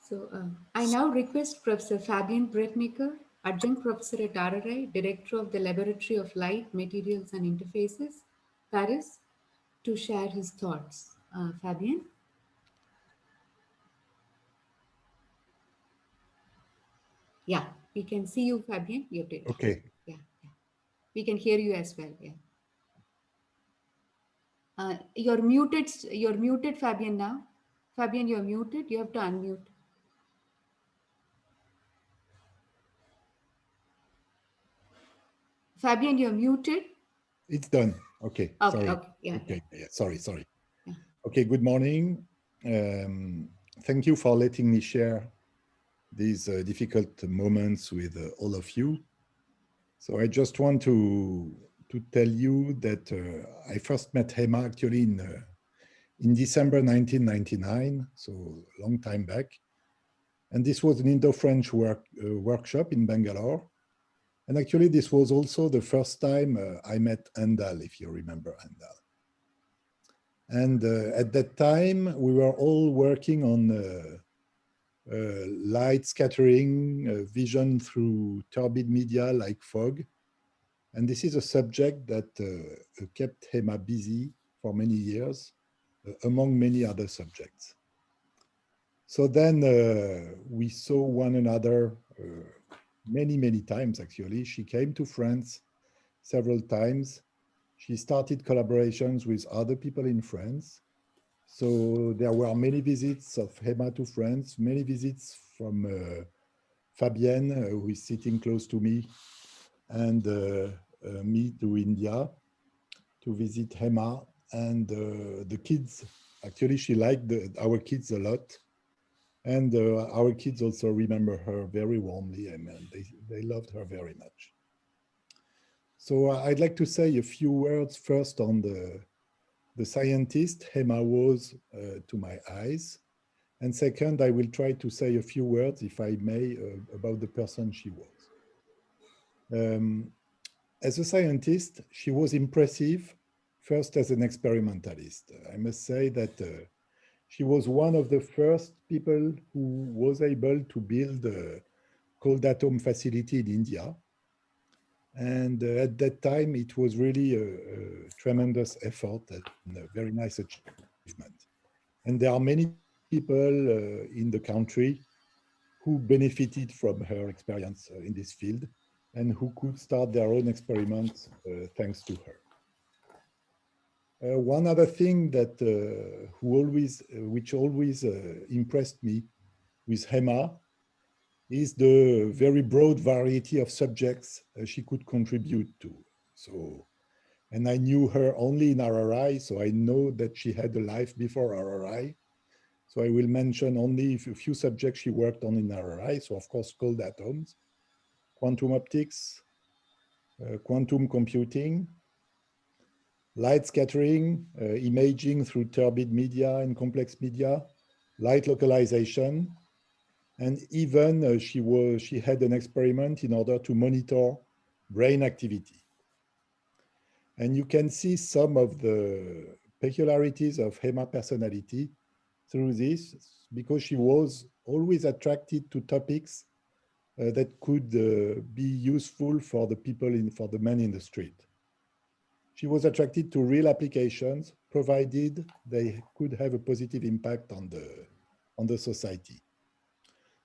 So I now request Professor Fabian Bretnicker, Adjunct Professor at RRI, Director of the Laboratory of Light, Materials and Interfaces, Paris, to share his thoughts. Fabian? Yeah, we can see you, Fabian. You did. Okay. Yeah, yeah. We can hear you as well. Yeah. You're muted. You're muted, Fabian, now. Fabian, you're muted. You have to unmute. Fabian, you're muted. It's done. Okay. Okay, Sorry. okay, yeah. Okay. Yeah. Sorry. Yeah. Okay. Good morning. Thank you for letting me share these difficult moments with all of you. So I just want to tell you that I first met Hema actually in December 1999, so a long time back. And this was an Indo-French workshop in Bangalore. And actually, this was also the first time I met Andal, if you remember Andal. And at that time, we were all working on light scattering, vision through turbid media like fog. And this is a subject that kept Hema busy for many years, among many other subjects. So then we saw one another many times, actually. She came to France several times. She started collaborations with other people in France. So there were many visits of Hema to France, many visits from Fabienne, who is sitting close to me, and me to India to visit Hema, and the kids. Actually, she liked our kids a lot. And our kids also remember her very warmly, and they loved her very much. So I'd like to say a few words first on the scientist Hema was to my eyes. And second, I will try to say a few words, if I may, about the person she was. As a scientist, she was impressive, first as an experimentalist. I must say that she was one of the first people who was able to build a cold atom facility in India. And at that time, it was really a tremendous effort and a very nice achievement. And there are many people in the country who benefited from her experience in this field and who could start their own experiments thanks to her. One other thing that which always impressed me with Hema is the very broad variety of subjects she could contribute to. So, and I knew her only in RRI, so I know that she had a life before RRI. So I will mention only a few subjects she worked on in RRI. So of course, cold atoms, quantum optics, quantum computing, light scattering, imaging through turbid media and complex media, light localization, and even she had an experiment in order to monitor brain activity. And you can see some of the peculiarities of Hema personality through this, because she was always attracted to topics that could be useful for the people, for the men in the street. She was attracted to real applications, provided they could have a positive impact on the society.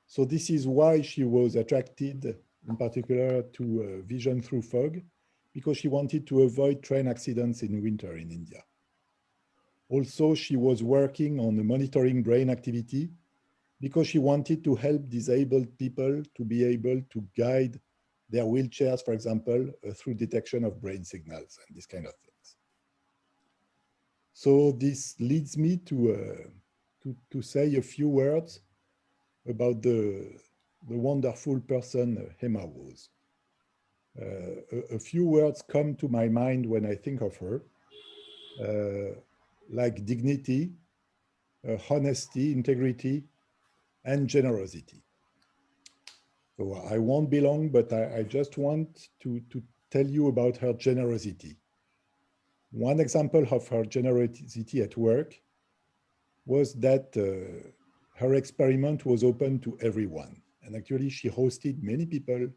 So this is why she was attracted, in particular, to vision through fog, because she wanted to avoid train accidents in winter in India. Also, she was working on monitoring brain activity because she wanted to help disabled people to be able to guide their wheelchairs, for example, through detection of brain signals and this kind of things. So this leads me to say a few words about the wonderful person Hema was. A few words come to my mind when I think of her, like dignity, honesty, integrity, and generosity. So I won't be long, but I just want to tell you about her generosity. One example of her generosity at work was that her experiment was open to everyone. And actually, she hosted many people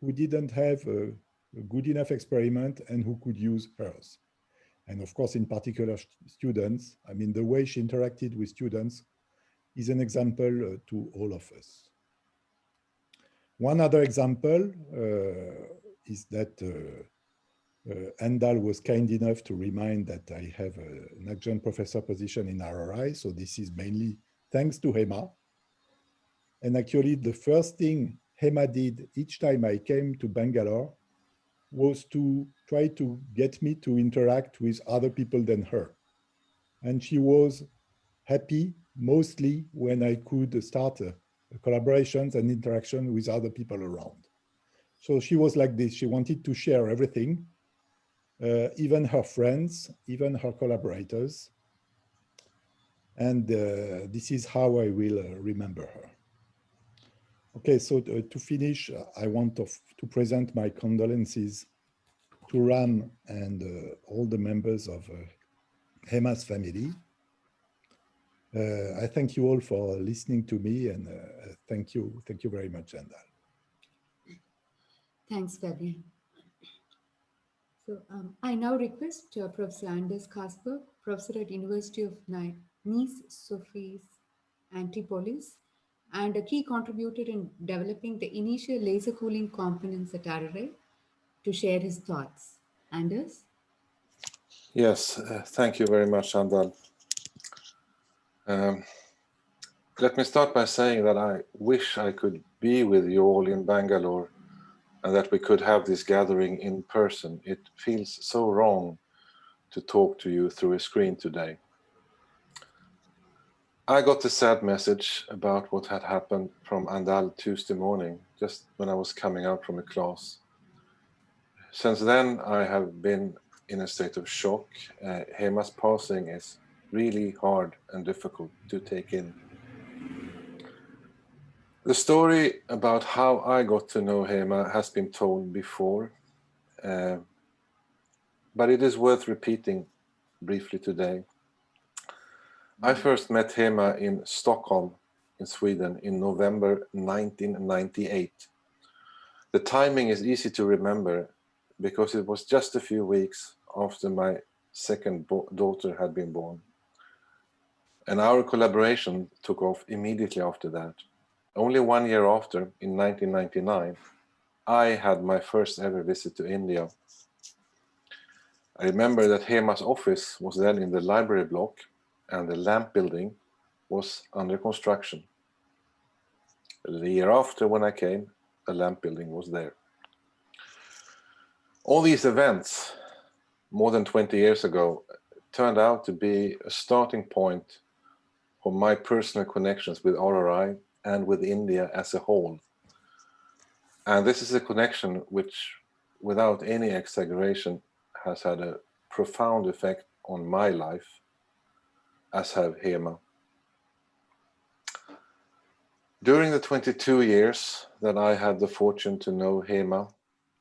who didn't have a good enough experiment and who could use hers. And of course, in particular, students. I mean, the way she interacted with students is an example to all of us. One other example is that Andal was kind enough to remind that I have an adjunct professor position in RRI, so this is mainly thanks to Hema. And actually, the first thing Hema did each time I came to Bangalore was to try to get me to interact with other people than her. And she was happy mostly when I could start collaborations and interaction with other people around. So she was like this. She wanted to share everything, even her friends, even her collaborators. And this is how I will remember her. Okay, so to finish, I want to present my condolences to Ram and all the members of Hema's family. I thank you all for listening to me, and thank you very much, Andal. Thanks, Fabian. So I now request Professor Anders Kasper, Professor at University of Nice, Sophie's Antipolis, and a key contributor in developing the initial laser cooling components at RRI, to share his thoughts. Anders? Yes, thank you very much, Andal. Let me start by saying that I wish I could be with you all in Bangalore and that we could have this gathering in person. It feels so wrong to talk to you through a screen today. I got a sad message about what had happened from Andal Tuesday morning, just when I was coming out from a class. Since then, I have been in a state of shock. Hema's passing is really hard and difficult to take in. The story about how I got to know Hema has been told before, but it is worth repeating briefly today. I first met Hema in Stockholm, in Sweden, in November 1998. The timing is easy to remember because it was just a few weeks after my second daughter had been born. And our collaboration took off immediately after that. Only 1 year after, in 1999, I had my first ever visit to India. I remember that Hema's office was then in the library block and the lamp building was under construction. The year after, when I came, the lamp building was there. All these events, more than 20 years ago, turned out to be a starting point for my personal connections with RRI and with India as a whole. And this is a connection which, without any exaggeration, has had a profound effect on my life, as have Hema. During the 22 years that I had the fortune to know Hema,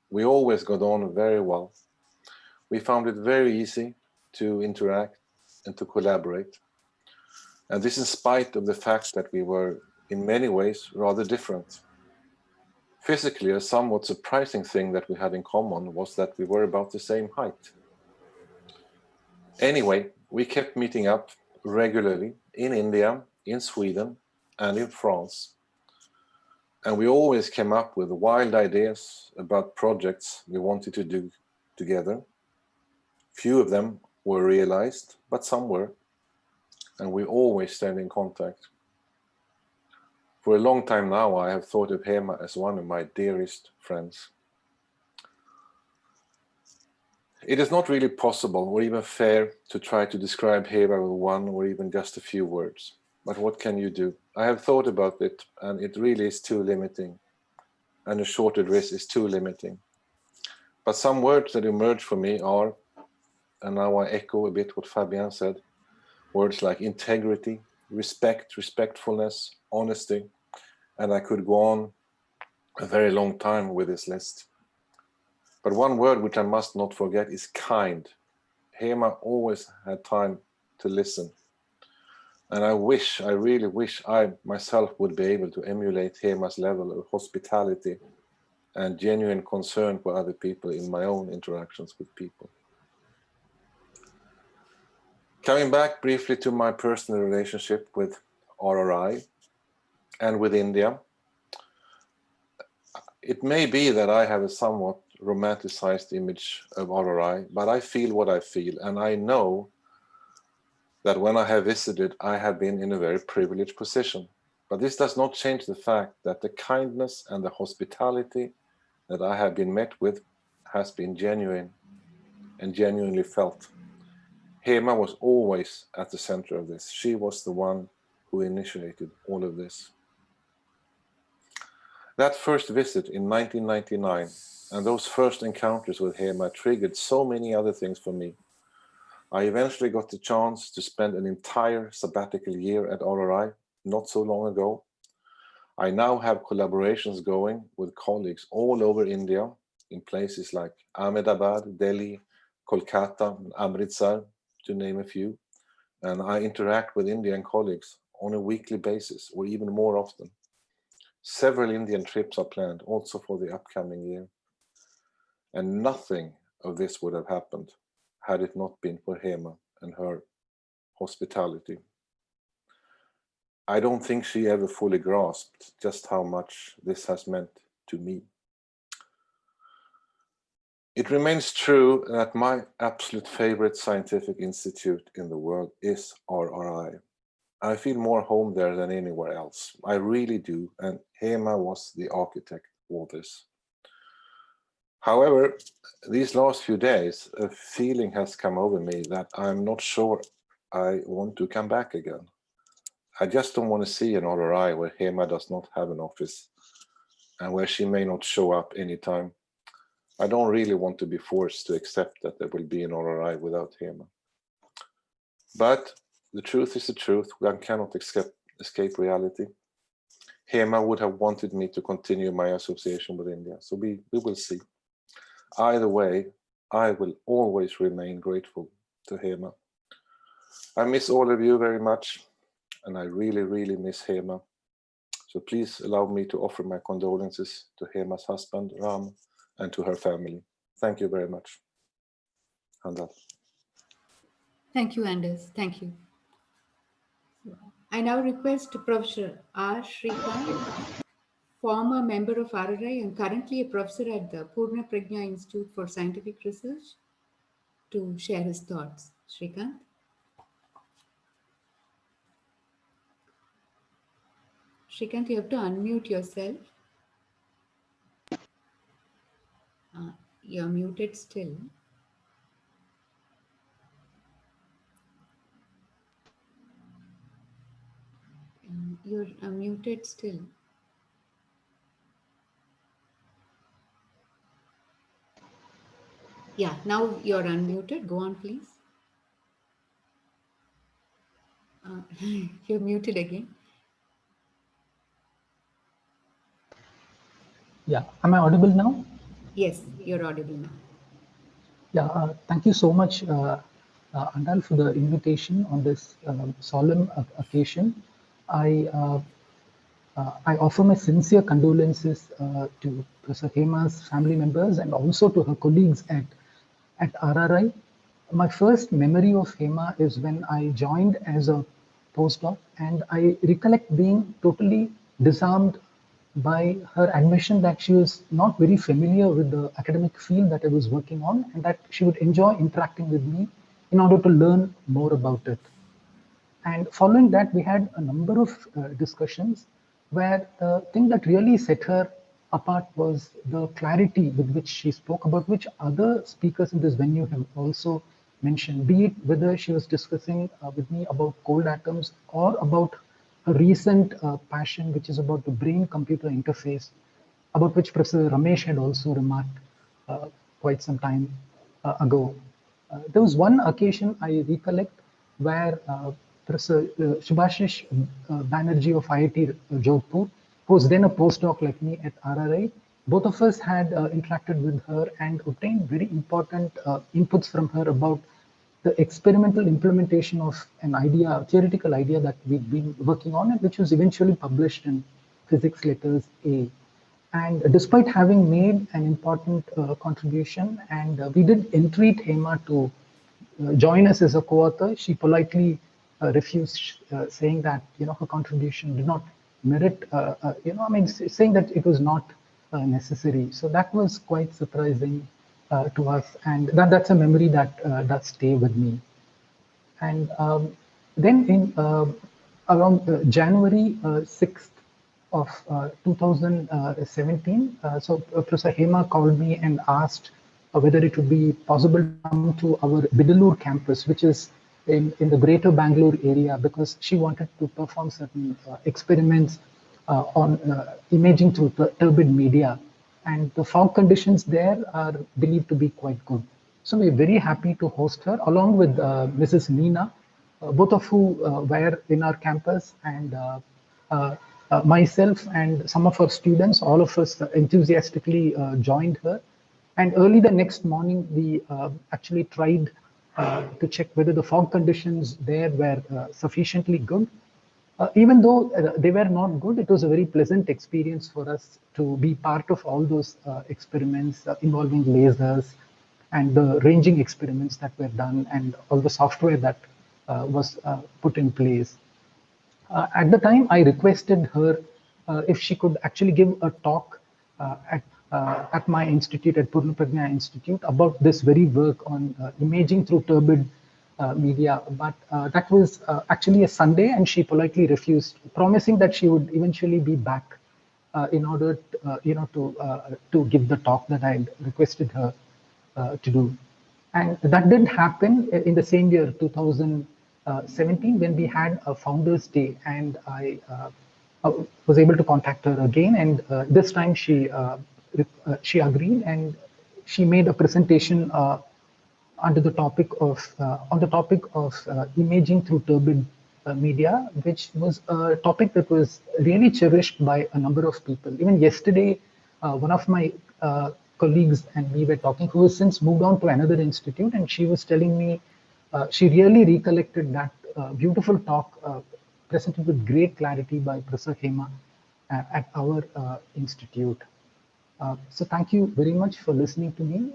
we always got on very well. We found it very easy to interact and to collaborate. And this in spite of the fact that we were in many ways rather different. Physically, a somewhat surprising thing that we had in common was that we were about the same height. Anyway, we kept meeting up regularly in India, in Sweden, and in France. And we always came up with wild ideas about projects we wanted to do together. Few of them were realized, but some were. And we always stayed in contact. For a long time now, I have thought of Hema as one of my dearest friends. It is not really possible or even fair to try to describe Hema with one or even just a few words. But what can you do? I have thought about it, and it really is too limiting. And a short address is too limiting. But some words that emerge for me are, and now I echo a bit what Fabian said, words like integrity, respect, respectfulness, honesty, and I could go on a very long time with this list. But one word which I must not forget is kind. Hema always had time to listen. And I really wish I myself would be able to emulate Hema's level of hospitality and genuine concern for other people in my own interactions with people. Coming back briefly to my personal relationship with RRI and with India, it may be that I have a somewhat romanticized image of RRI, but I feel what I feel, and I know that when I have visited, I have been in a very privileged position. But this does not change the fact that the kindness and the hospitality that I have been met with has been genuine and genuinely felt. Hema was always at the center of this. She was the one who initiated all of this. That first visit in 1999 and those first encounters with Hema triggered so many other things for me. I eventually got the chance to spend an entire sabbatical year at RRI not so long ago. I now have collaborations going with colleagues all over India in places like Ahmedabad, Delhi, Kolkata, and Amritsar, to name a few. And I interact with Indian colleagues on a weekly basis or even more often. Several Indian trips are planned also for the upcoming year. And nothing of this would have happened had it not been for Hema and her hospitality. I don't think she ever fully grasped just how much this has meant to me. It remains true that my absolute favorite scientific institute in the world is RRI. I feel more home there than anywhere else. I really do, and Hema was the architect for this. However, these last few days, a feeling has come over me that I'm not sure I want to come back again. I just don't want to see an RRI where Hema does not have an office and where she may not show up anytime. I don't really want to be forced to accept that there will be an RRI without Hema. But the truth is the truth. One cannot escape reality. Hema would have wanted me to continue my association with India, so we will see. Either way, I will always remain grateful to Hema. I miss all of you very much, and I really, really miss Hema. So please allow me to offer my condolences to Hema's husband, Ram, and to her family. Thank you very much. Handal. Thank you, Anders. Thank you. I now request Professor R. Srikanth, former member of RRI and currently a professor at the Purna Prajna Institute for Scientific Research, to share his thoughts. Srikanth? Srikanth, you have to unmute yourself. You're muted still. You're muted still. Yeah, now you're unmuted. Go on, please. You're muted again. Yeah, am I audible now? Yes, you're audible now. Yeah, thank you so much, Andal, for the invitation on this solemn occasion. I offer my sincere condolences to Professor Hema's family members and also to her colleagues at RRI. My first memory of Hema is when I joined as a postdoc, and I recollect being totally disarmed by her admission that she was not very familiar with the academic field that I was working on, and that she would enjoy interacting with me in order to learn more about it. And following that, we had a number of discussions where the thing that really set her apart was the clarity with which she spoke, about which other speakers in this venue have also mentioned, be it whether she was discussing with me about cold atoms or about a recent passion, which is about the brain-computer interface, about which Professor Ramesh had also remarked quite some time ago. There was one occasion I recollect where Professor Subhashish Banerjee of IIT Jodhpur, who was then a postdoc like me at RRI, both of us had interacted with her and obtained very important inputs from her about the experimental implementation of an idea, a theoretical idea that we've been working on, and which was eventually published in Physics Letters A. And despite having made an important contribution, and we did entreat Hema to join us as a co-author, she politely refused, saying that her contribution did not merit, saying that it was not necessary. So that was quite surprising to us, and that's a memory that does stay with me. And then in around January 6th of 2017, so Professor Hema called me and asked whether it would be possible to come to our Bidalur campus, which is in the greater Bangalore area, because she wanted to perform certain experiments on imaging through turbid media. And the fog conditions there are believed to be quite good. So we're very happy to host her along with Mrs. Meena, both of who were in our campus, and myself and some of our students, all of us enthusiastically joined her. And early the next morning, we actually tried to check whether the fog conditions there were sufficiently good. Even though they were not good, it was a very pleasant experience for us to be part of all those experiments involving lasers and the ranging experiments that were done and all the software that was put in place. At the time, I requested her if she could actually give a talk at my institute, at Purna Prajna Institute, about this very work on imaging through turbid media. But that was actually a Sunday, and she politely refused, promising that she would eventually be back in order, to give the talk that I had requested her to do. And that didn't happen in the same year, 2017, when we had a Founders Day, and I was able to contact her again. And this time she agreed, and she made a presentation under the topic of on the topic of imaging through turbid media, which was a topic that was really cherished by a number of people. Even yesterday, one of my colleagues and we were talking, who has since moved on to another institute, and she was telling me she really recollected that beautiful talk presented with great clarity by Professor Hema at our institute. So thank you very much for listening to me.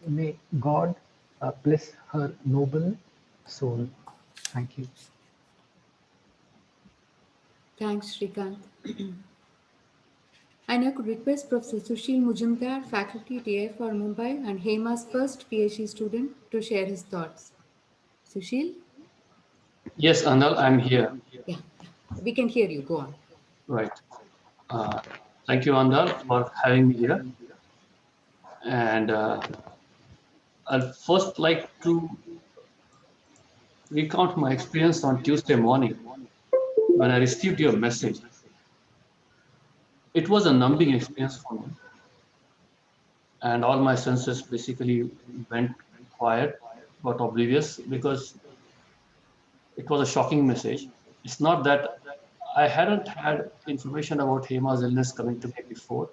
May God bless her noble soul. Thank you. Thanks, Shrikant. I now could request Professor Sushil Mujumdar, faculty at AFR Mumbai and Hema's first PhD student, to share his thoughts. Sushil? Yes, Anil, I'm here. Yeah, we can hear you. Go on. Right. Thank you, Andal, for having me here. And I'd first like to recount my experience on Tuesday morning when I received your message. It was a numbing experience for me, and all my senses basically went quiet, got oblivious, because it was a shocking message. It's not that I hadn't had information about Hema's illness coming to me before,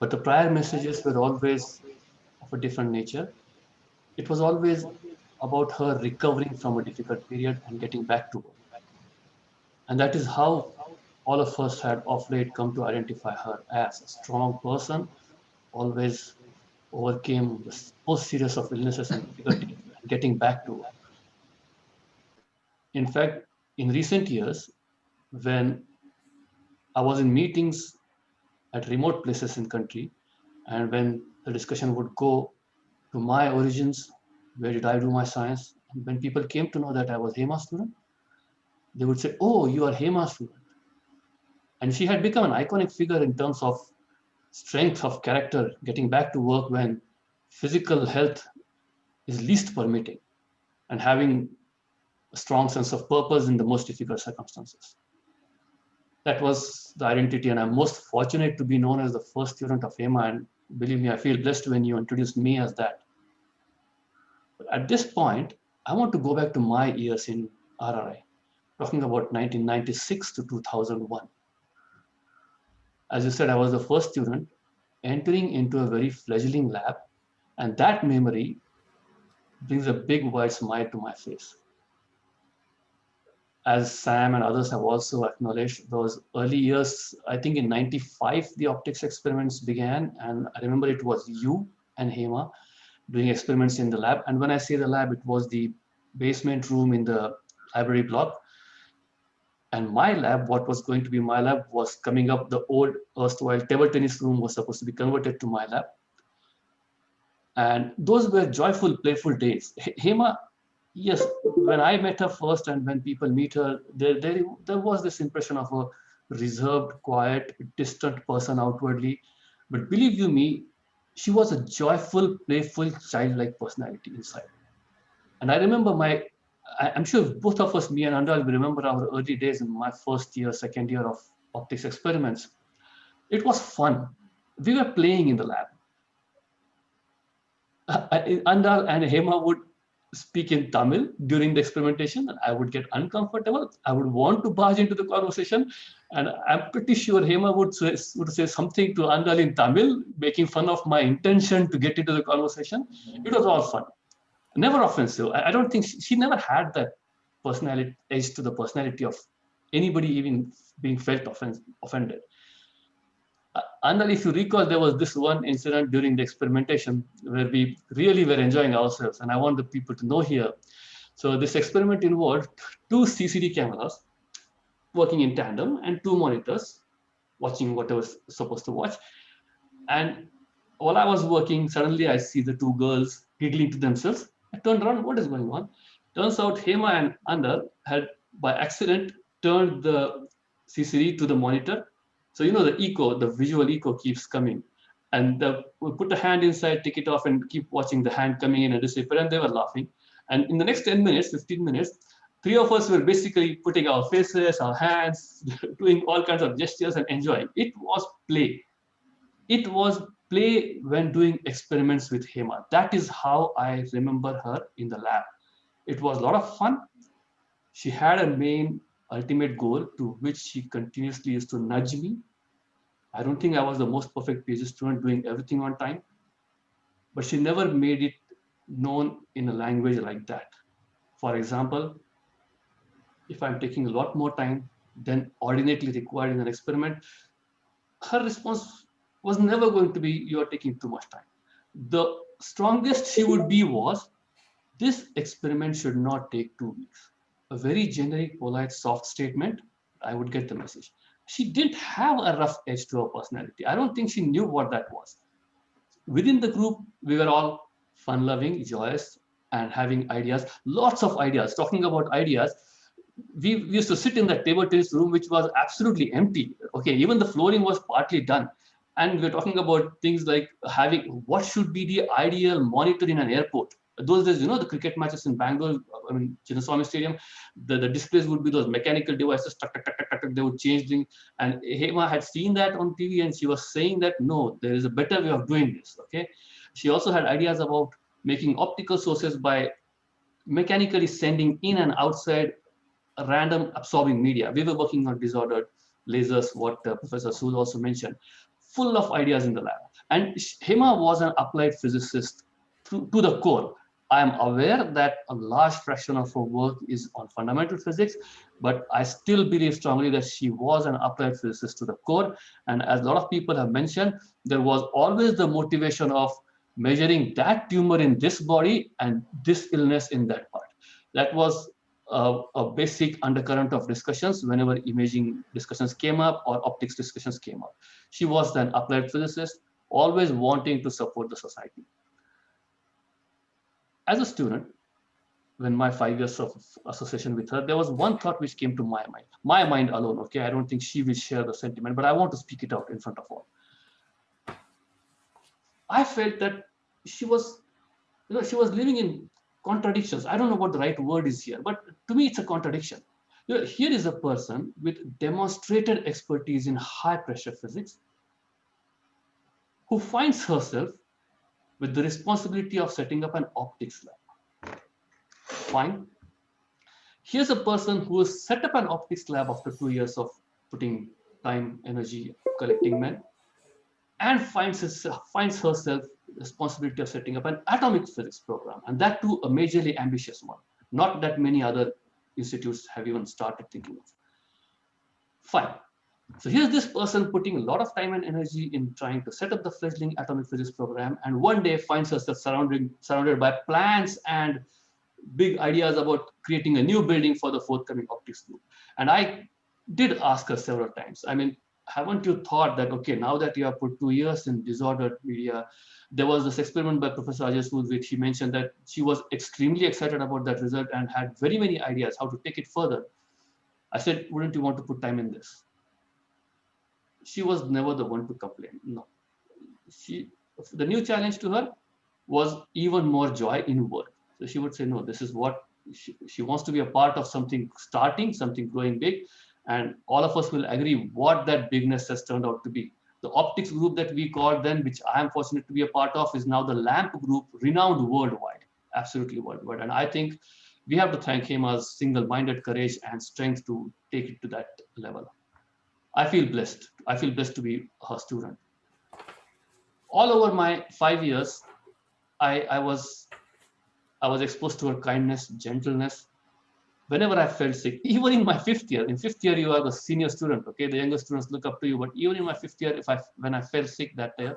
but the prior messages were always of a different nature. It was always about her recovering from a difficult period and getting back to work. And that is how all of us had of late come to identify her as a strong person, always overcame the most serious of illnesses and difficulties and getting back to work. In fact, in recent years, when I was in meetings at remote places in country, and when the discussion would go to my origins, where did I do my science? And when people came to know that I was Hema student, they would say, "Oh, you are Hema student." And she had become an iconic figure in terms of strength of character, getting back to work when physical health is least permitting, and having a strong sense of purpose in the most difficult circumstances. That was the identity, and I'm most fortunate to be known as the first student of Hema, and believe me, I feel blessed when you introduced me as that. But at this point, I want to go back to my years in RRI, talking about 1996 to 2001. As you said, I was the first student entering into a very fledgling lab, and that memory brings a big wide smile to my face. As Sam and others have also acknowledged, those early years, I think in 95, the optics experiments began, and I remember it was you and Hema doing experiments in the lab. And when I say the lab, it was the basement room in the library block. And my lab, what was going to be my lab, was coming up. The old erstwhile table tennis room was supposed to be converted to my lab. And those were joyful, playful days. Hema, yes, when I met her first and when people meet her, there was this impression of a reserved, quiet, distant person outwardly. But believe you me, she was a joyful, playful, childlike personality inside. And I remember I'm sure both of us, me and Andal, we remember our early days in my first year, second year of optics experiments. It was fun. We were playing in the lab. Andal and Hema would speak in Tamil during the experimentation, and I would get uncomfortable. I would want to barge into the conversation, and I'm pretty sure Hema would say something to Andal in Tamil, making fun of my intention to get into the conversation. It was all fun, never offensive. I don't think she never had that personality edge to the personality of anybody even being felt offended. Andal, if you recall, there was this one incident during the experimentation where we really were enjoying ourselves, and I want the people to know here. So this experiment involved 2 CCD cameras working in tandem and 2 monitors watching what I was supposed to watch. And while I was working, suddenly I see the 2 girls giggling to themselves. I turned around, what is going on? Turns out Hema and Andal had, by accident, turned the CCD to the monitor. So, you know, the visual echo keeps coming. And we put the hand inside, take it off, and keep watching the hand coming in and disappear. And they were laughing. And in the next 10 minutes, 15 minutes, 3 of us were basically putting our faces, our hands, doing all kinds of gestures and enjoying. It was play. It was play when doing experiments with Hema. That is how I remember her in the lab. It was a lot of fun. She had a main ultimate goal to which she continuously used to nudge me. I don't think I was the most perfect PhD student doing everything on time, but she never made it known in a language like that. For example, if I'm taking a lot more time than ordinarily required in an experiment, her response was never going to be, you are taking too much time. The strongest she would be was, this experiment should not take 2 weeks. A very generic, polite, soft statement, I would get the message. She didn't have a rough edge to her personality. I don't think she knew what that was. Within the group, we were all fun-loving, joyous, and having ideas, lots of ideas. Talking about ideas, we used to sit in that table tennis room, which was absolutely empty. Okay, even the flooring was partly done. And we're talking about things like what should be the ideal monitor in an airport. Those days, you know, the cricket matches in Bangalore, I mean, Chinnaswamy Stadium, the displays would be those mechanical devices, they would change things. And Hema had seen that on TV, and she was saying that, no, there is a better way of doing this, okay? She also had ideas about making optical sources by mechanically sending in and outside random absorbing media. We were working on disordered lasers, what Professor Sood also mentioned, full of ideas in the lab. And Hema was an applied physicist to the core. I am aware that a large fraction of her work is on fundamental physics, but I still believe strongly that she was an applied physicist to the core. And as a lot of people have mentioned, there was always the motivation of measuring that tumor in this body and this illness in that part. That was a basic undercurrent of discussions whenever imaging discussions came up or optics discussions came up. She was an applied physicist, always wanting to support the society. As a student, when my 5 years of association with her, there was one thought which came to my mind alone, okay? I don't think she will share the sentiment, but I want to speak it out in front of all. I felt that she was living in contradictions. I don't know what the right word is here, but to me, it's a contradiction. Here is a person with demonstrated expertise in high pressure physics who finds herself with the responsibility of setting up an optics lab. Fine. Here's a person who has set up an optics lab after 2 years of putting time, energy, collecting men, and finds herself responsibility of setting up an atomic physics program, and that too a majorly ambitious one. Not that many other institutes have even started thinking of. Fine. So here's this person putting a lot of time and energy in trying to set up the fledgling atomic physics program, and one day finds herself surrounded by plans and big ideas about creating a new building for the forthcoming optics group. And I did ask her several times. I mean, haven't you thought that, okay, now that you have put 2 years in disordered media, there was this experiment by Professor Ajay Sood, which she mentioned that she was extremely excited about that result and had very many ideas how to take it further. I said, wouldn't you want to put time in this? She was never the one to complain. No. The new challenge to her was even more joy in work. So she would say, no, this is what she wants to be a part of, something starting, something growing big. And all of us will agree what that bigness has turned out to be. The optics group that we called then, which I am fortunate to be a part of, is now the LAMP group, renowned worldwide, absolutely worldwide. And I think we have to thank Hema's single-minded courage and strength to take it to that level. I feel blessed. I feel blessed to be her student. All over my 5 years, I was exposed to her kindness, gentleness. Whenever I felt sick, even in my 5th year, in 5th year, you are the senior student, okay? The younger students look up to you, but even in my 5th year, when I felt sick that year,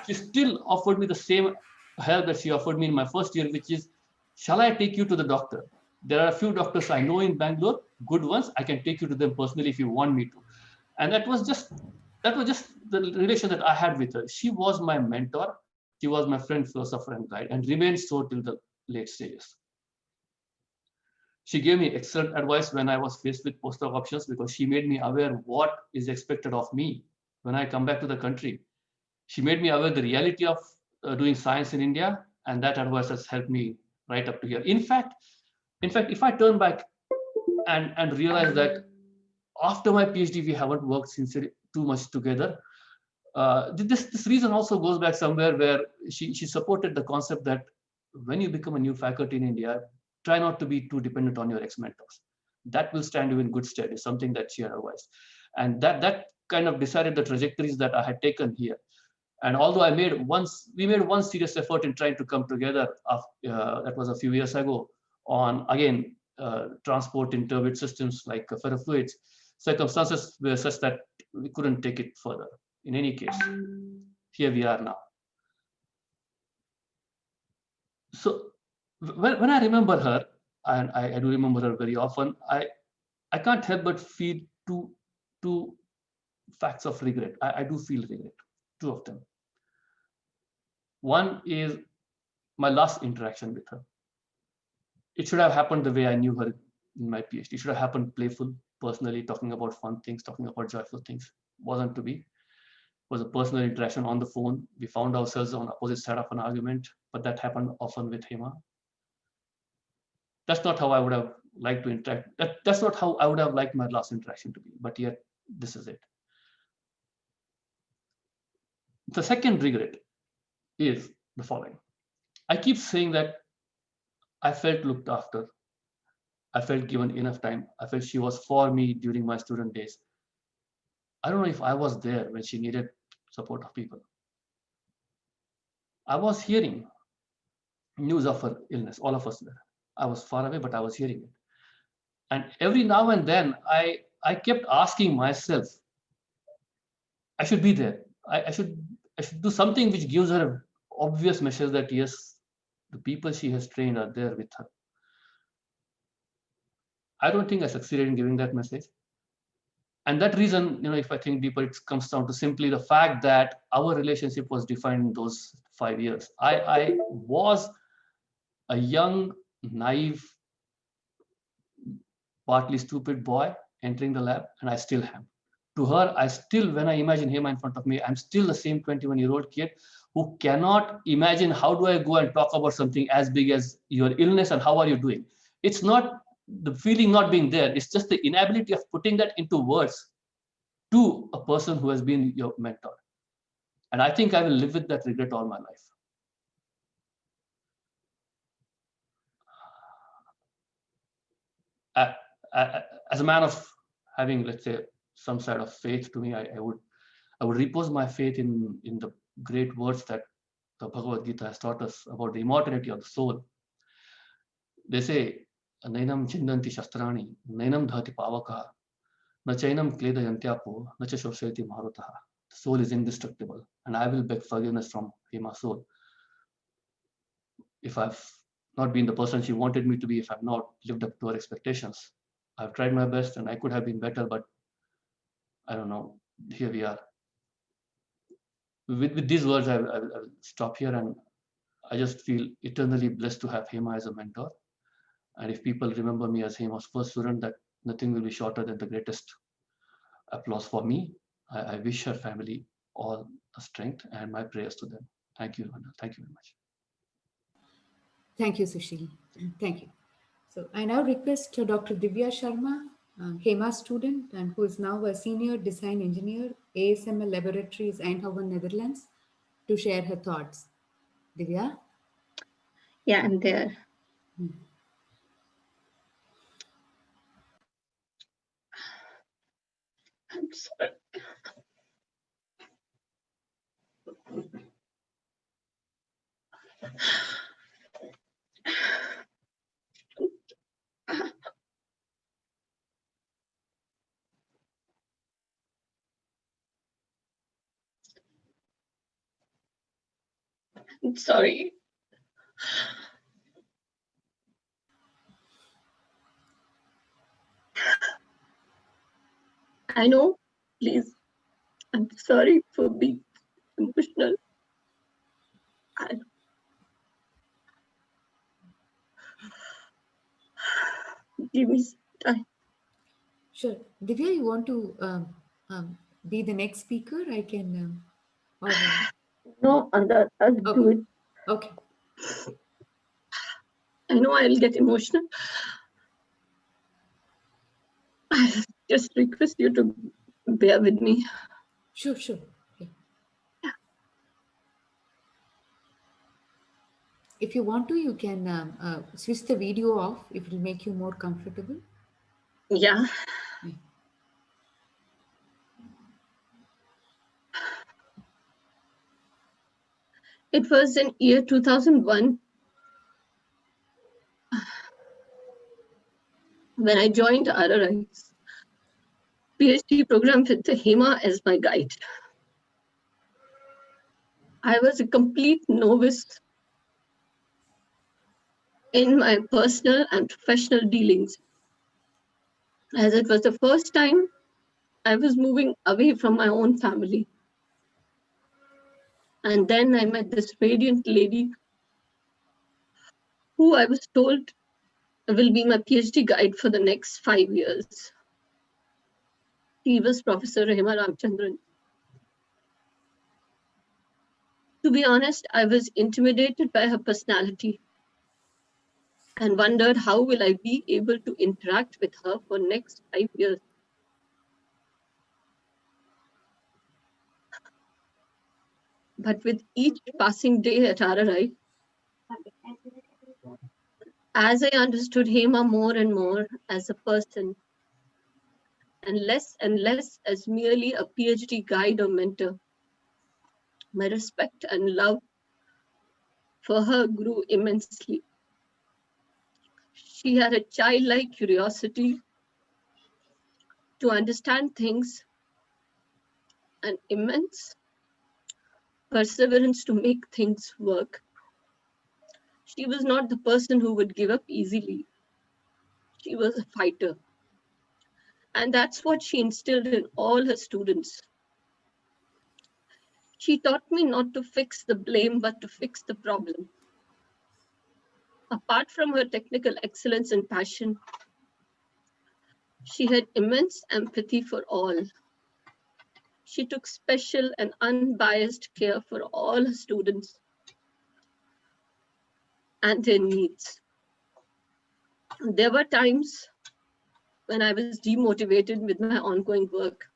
she still offered me the same help that she offered me in my 1st year, which is, shall I take you to the doctor? There are a few doctors I know in Bangalore, good ones. I can take you to them personally if you want me to. And that was just the relation that I had with her. She was my mentor. She was my friend, philosopher, and guide, and remained so till the late stages. She gave me excellent advice when I was faced with postdoc options, because she made me aware what is expected of me when I come back to the country. She made me aware the reality of doing science in India, and that advice has helped me right up to here. In fact, if I turn back and realize that after my PhD, we haven't worked sincerely too much together, this reason also goes back somewhere where she supported the concept that when you become a new faculty in India, try not to be too dependent on your ex-mentors. That will stand you in good stead, is something that she had advised. And that kind of decided the trajectories that I had taken here. And although we made one serious effort in trying to come together, that was a few years ago, on, again, transport in turbid systems like ferrofluids, circumstances were such that we couldn't take it further. In any case, here we are now. So when I remember her, and I do remember her very often, I can't help but feel two facts of regret. I do feel regret, 2 of them. One is my last interaction with her. It should have happened the way I knew her in my PhD. It should have happened playful, personally, talking about fun things, talking about joyful things. Wasn't to be. It was a personal interaction on the phone. We found ourselves on opposite side of an argument, but that happened often with Hema. That's not how I would have liked to interact. That's not how I would have liked my last interaction to be, but yet this is it. The second regret is the following. I keep saying that I felt looked after. I felt given enough time. I felt she was for me during my student days. I don't know if I was there when she needed support of people. I was hearing news of her illness, all of us were. I was far away, but I was hearing it. And every now and then, I kept asking myself, I should be there. I should do something which gives her an obvious message that yes, the people she has trained are there with her. I don't think I succeeded in giving that message. And that reason, if I think deeper, it comes down to simply the fact that our relationship was defined in those 5 years. I was a young, naive, partly stupid boy entering the lab, and I still am. To her, when I imagine Hema in front of me, I'm still the same 21-year-old kid who cannot imagine how do I go and talk about something as big as your illness and how are you doing. It's not the feeling not being there. It's just the inability of putting that into words to a person who has been your mentor. And I think I will live with that regret all my life. As a man of having, let's say, some sort of faith, to me, I would repose my faith in the great words that the Bhagavad Gita has taught us about the immortality of the soul. They say, Nainam chindanti shastrani, nainam dhati pavaka, na chainam kledayantyapo, na cha shosheti marutaha. The soul is indestructible, and I will beg forgiveness from Hema's soul if I've not been the person she wanted me to be, if I've not lived up to her expectations. I've tried my best and I could have been better, but I don't know, here we are. With these words, I'll stop here, and I just feel eternally blessed to have Hema as a mentor. And if people remember me as Hema's first student, that nothing will be shorter than the greatest applause for me. I wish her family all the strength, and my prayers to them. Thank you, Anna. Thank you very much. Thank you, Sushil. Thank you. So I now request Dr. Divya Sharma, Hema's student, and who is now a senior design engineer, ASML Laboratories, Eindhoven, Netherlands, to share her thoughts. Divya? Yeah, I'm there. I'm sorry. I'm sorry. I know, please. I'm sorry for being emotional. Give me some time. Sure. Divya, you want to be the next speaker? I can. No, I'll do it. Okay. I know I'll get emotional. I just request you to bear with me. Sure. Yeah. If you want to, you can switch the video off if it will make you more comfortable. Yeah. It was in year 2001 when I joined RRI's PhD program with Hema as my guide. I was a complete novice in my personal and professional dealings, as it was the first time I was moving away from my own family. And then I met this radiant lady who I was told will be my PhD guide for the next 5 years. She was Professor Hema Ramachandran. To be honest, I was intimidated by her personality and wondered how will I be able to interact with her for next 5 years. But with each passing day at RRI, as I understood Hema more and more as a person, and less as merely a PhD guide or mentor, my respect and love for her grew immensely. She had a childlike curiosity to understand things and immense perseverance to make things work. She was not the person who would give up easily. She was a fighter. And that's what she instilled in all her students. She taught me not to fix the blame, but to fix the problem. Apart from her technical excellence and passion, she had immense empathy for all. She took special and unbiased care for all her students and their needs. There were times when I was demotivated with my ongoing work.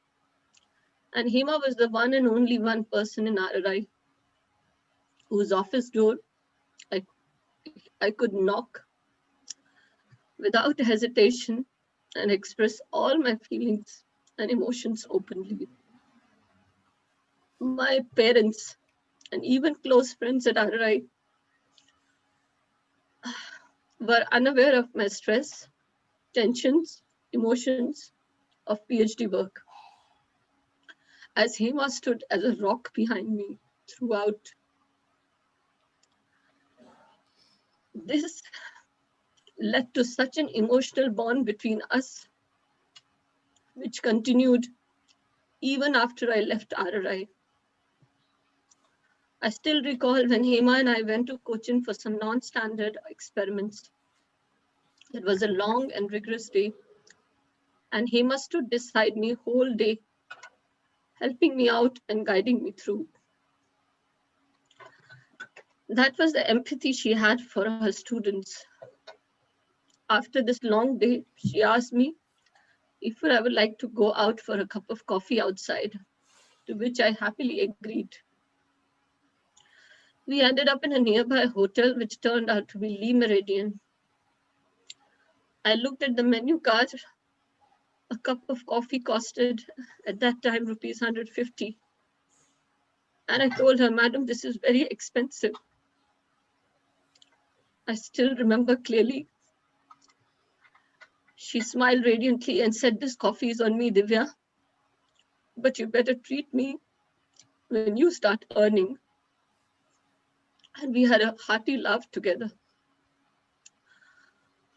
And Hema was the one and only one person in RRI whose office door I could knock without hesitation and express all my feelings and emotions openly. My parents and even close friends at RRI were unaware of my stress, tensions, emotions of PhD work, as Hema stood as a rock behind me throughout. This led to such an emotional bond between us, which continued even after I left RRI. I still recall when Hema and I went to Cochin for some non-standard experiments. It was a long and rigorous day, and Hema stood beside me whole day, helping me out and guiding me through. That was the empathy she had for her students. After this long day, she asked me if I would like to go out for a cup of coffee outside, to which I happily agreed. We ended up in a nearby hotel, which turned out to be Le Meridian. I looked at the menu card. A cup of coffee costed at that time rupees 150. And I told her, Madam, this is very expensive. I still remember clearly. She smiled radiantly and said, this coffee is on me, Divya. But you better treat me when you start earning. And we had a hearty laugh together.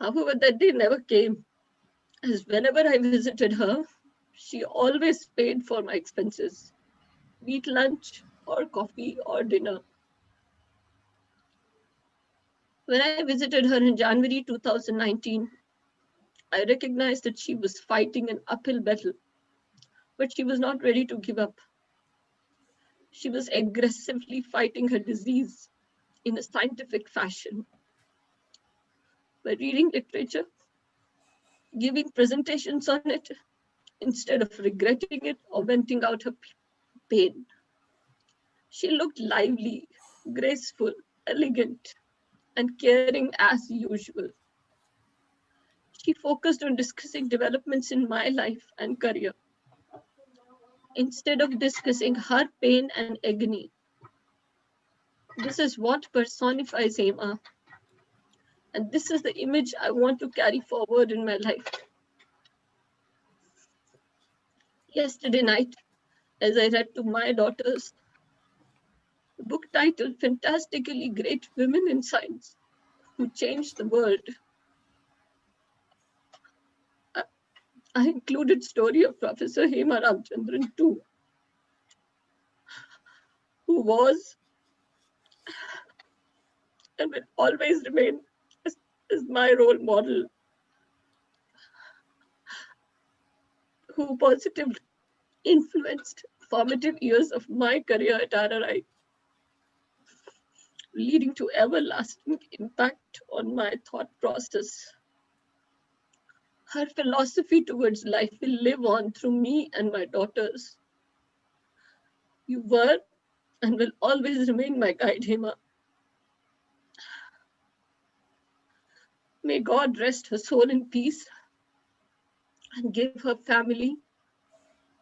However, that day never came, as whenever I visited her, she always paid for my expenses, be it lunch or coffee or dinner. When I visited her in January 2019, I recognized that she was fighting an uphill battle, but she was not ready to give up. She was aggressively fighting her disease in a scientific fashion by reading literature, giving presentations on it, instead of regretting it or venting out her pain. She looked lively, graceful, elegant, and caring as usual. She focused on discussing developments in my life and career, instead of discussing her pain and agony. This is what personifies Hema, and this is the image I want to carry forward in my life. Yesterday night, as I read to my daughters, the book titled Fantastically Great Women in Science Who Changed the World, I included story of Professor Hema Ramachandran too, who was and will always remain as my role model, who positively influenced formative years of my career at RRI, leading to everlasting impact on my thought process. Her philosophy towards life will live on through me and my daughters. You were and will always remain my guide, Hema. May God rest her soul in peace and give her family,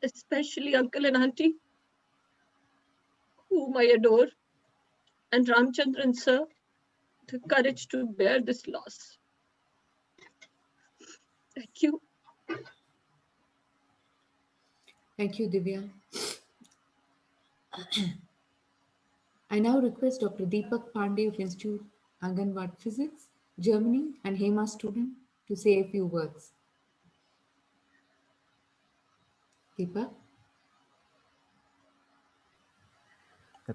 especially uncle and auntie, whom I adore, and Ramachandran sir, the courage to bear this loss. Thank you. Thank you, Divya. I now request Dr. Deepak Pandey of Institute Anganwad Physics, Germany, and Hema student to say a few words. Deepak?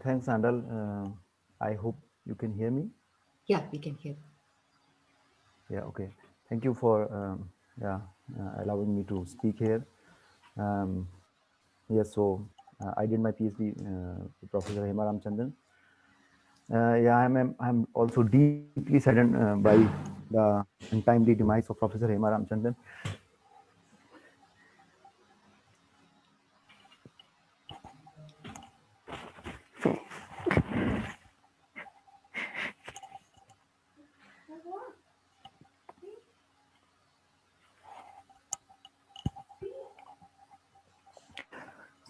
Thanks, Andal. I hope you can hear me. Yeah, we can hear. Yeah, okay. Thank you for allowing me to speak here. Yes, so I did my PhD with Professor Hema Ramachandran. I'm also deeply saddened by the untimely demise of Professor Hema Ramachandran.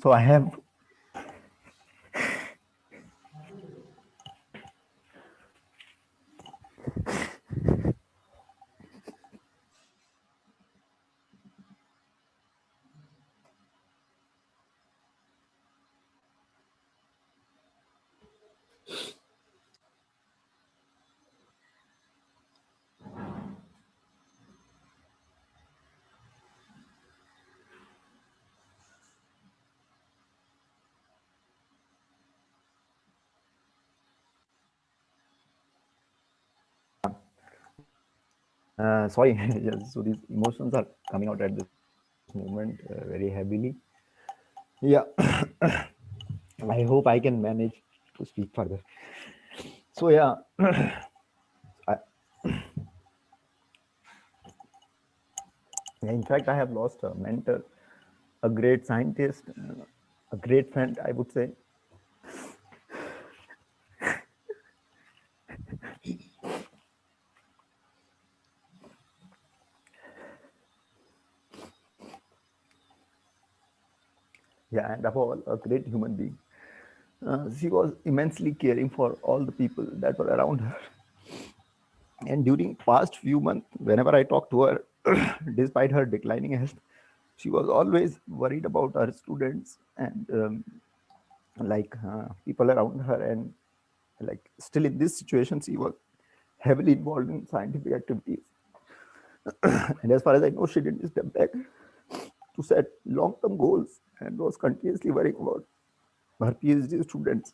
So I have Sorry, yes, so these emotions are coming out at this moment very heavily. Yeah, I hope I can manage to speak further. So yeah, I, in fact, I have lost a mentor, a great scientist, a great friend, I would say. Yeah, and above all, a great human being. She was immensely caring for all the people that were around her. And during past few months, whenever I talked to her, despite her declining health, she was always worried about her students and people around her. And like still in this situation, she was heavily involved in scientific activities. And as far as I know, she didn't step back to set long-term goals and was continuously worrying about her PhD students.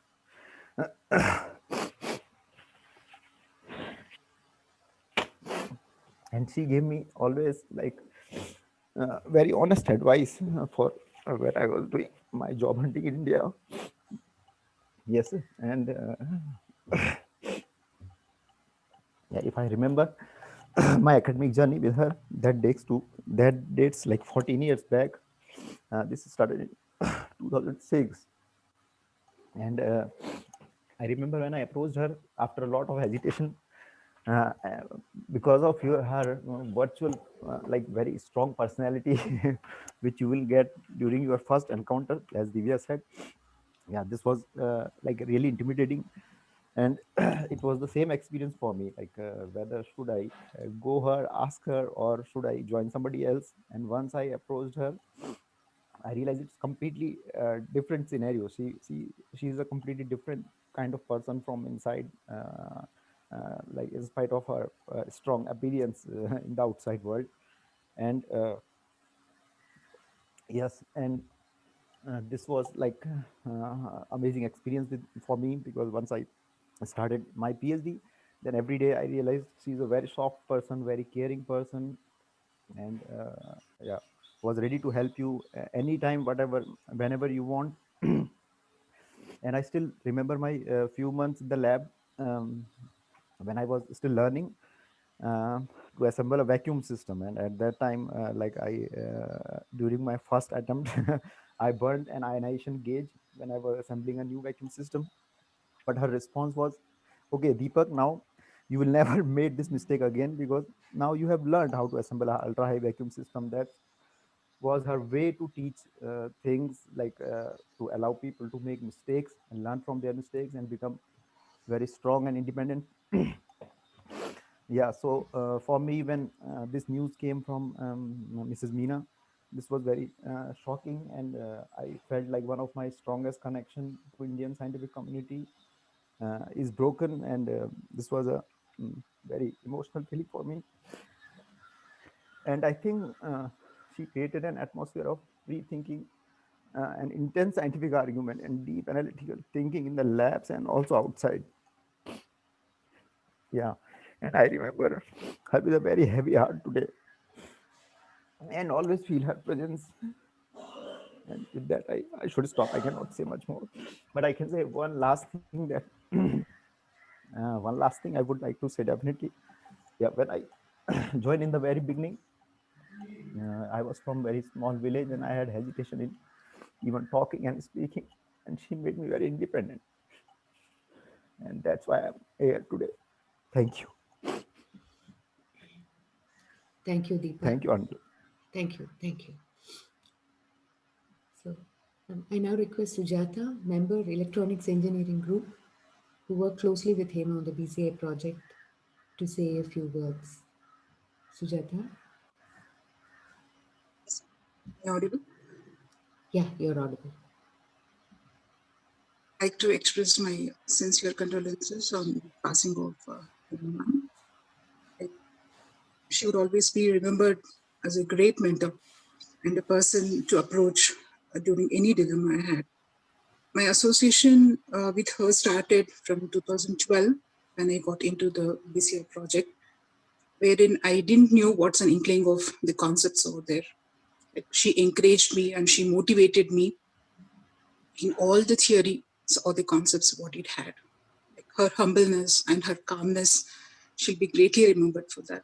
And she gave me always like very honest advice for when I was doing my job hunting in India. Yes, and yeah, if I remember my academic journey with her, that dates like 14 years back. This started in 2006, and I remember when I approached her after a lot of hesitation, uh, uh, because of her virtual, like very strong personality, which you will get during your first encounter, as Divya said. Yeah, this was like really intimidating, and it was the same experience for me. Like whether should I go her, ask her, or should I join somebody else? And once I approached her, I realized it's completely different scenario. She's a completely different kind of person from inside. Like in spite of her strong appearance in the outside world, and yes, and this was like amazing experience for me, because once I started my PhD, then every day I realized she's a very soft person, very caring person, and yeah, was ready to help you anytime, whatever, whenever you want. And I still remember my few months in the lab, um, when I was still learning uh, to assemble a vacuum system. And at that time, during my first attempt, I burned an ionization gauge when I was assembling a new vacuum system. But her response was, okay, Deepak, now you will never make this mistake again, because now you have learned how to assemble an ultra high vacuum system. That was her way to teach things, like to allow people to make mistakes and learn from their mistakes and become very strong and independent. Yeah, so for me, when this news came from Mrs. Meena, this was very shocking, and I felt like one of my strongest connection to Indian scientific community is broken, and this was a very emotional feeling for me. And I think she created an atmosphere of free thinking, an intense scientific argument, and deep analytical thinking in the labs and also outside. Yeah, and I remember her with a very heavy heart today, and always feel her presence. And with that, I should stop. I cannot say much more, but I can say one last thing, that one last thing I would like to say definitely. Yeah, when I joined in the very beginning, I was from very small village, and I had hesitation in even talking and speaking, and she made me very independent, and that's why I'm here today. Thank you. Thank you, Deepak. Thank you, Anju. Thank you. Thank you. So I now request Sujata, member Electronics Engineering Group, who worked closely with him on the BCI project, to say a few words. Sujata? Audible? Yeah, you're audible. I'd like to express my sincere condolences on the passing of Raman. She would always be remembered as a great mentor and a person to approach during any dilemma I had. My association with her started from 2012 when I got into the BCI project. wherein I didn't know what's an inkling of the concepts over there. Like, she encouraged me and she motivated me in all the theories or the concepts what it had. Like, her humbleness and her calmness, she'll be greatly remembered for that.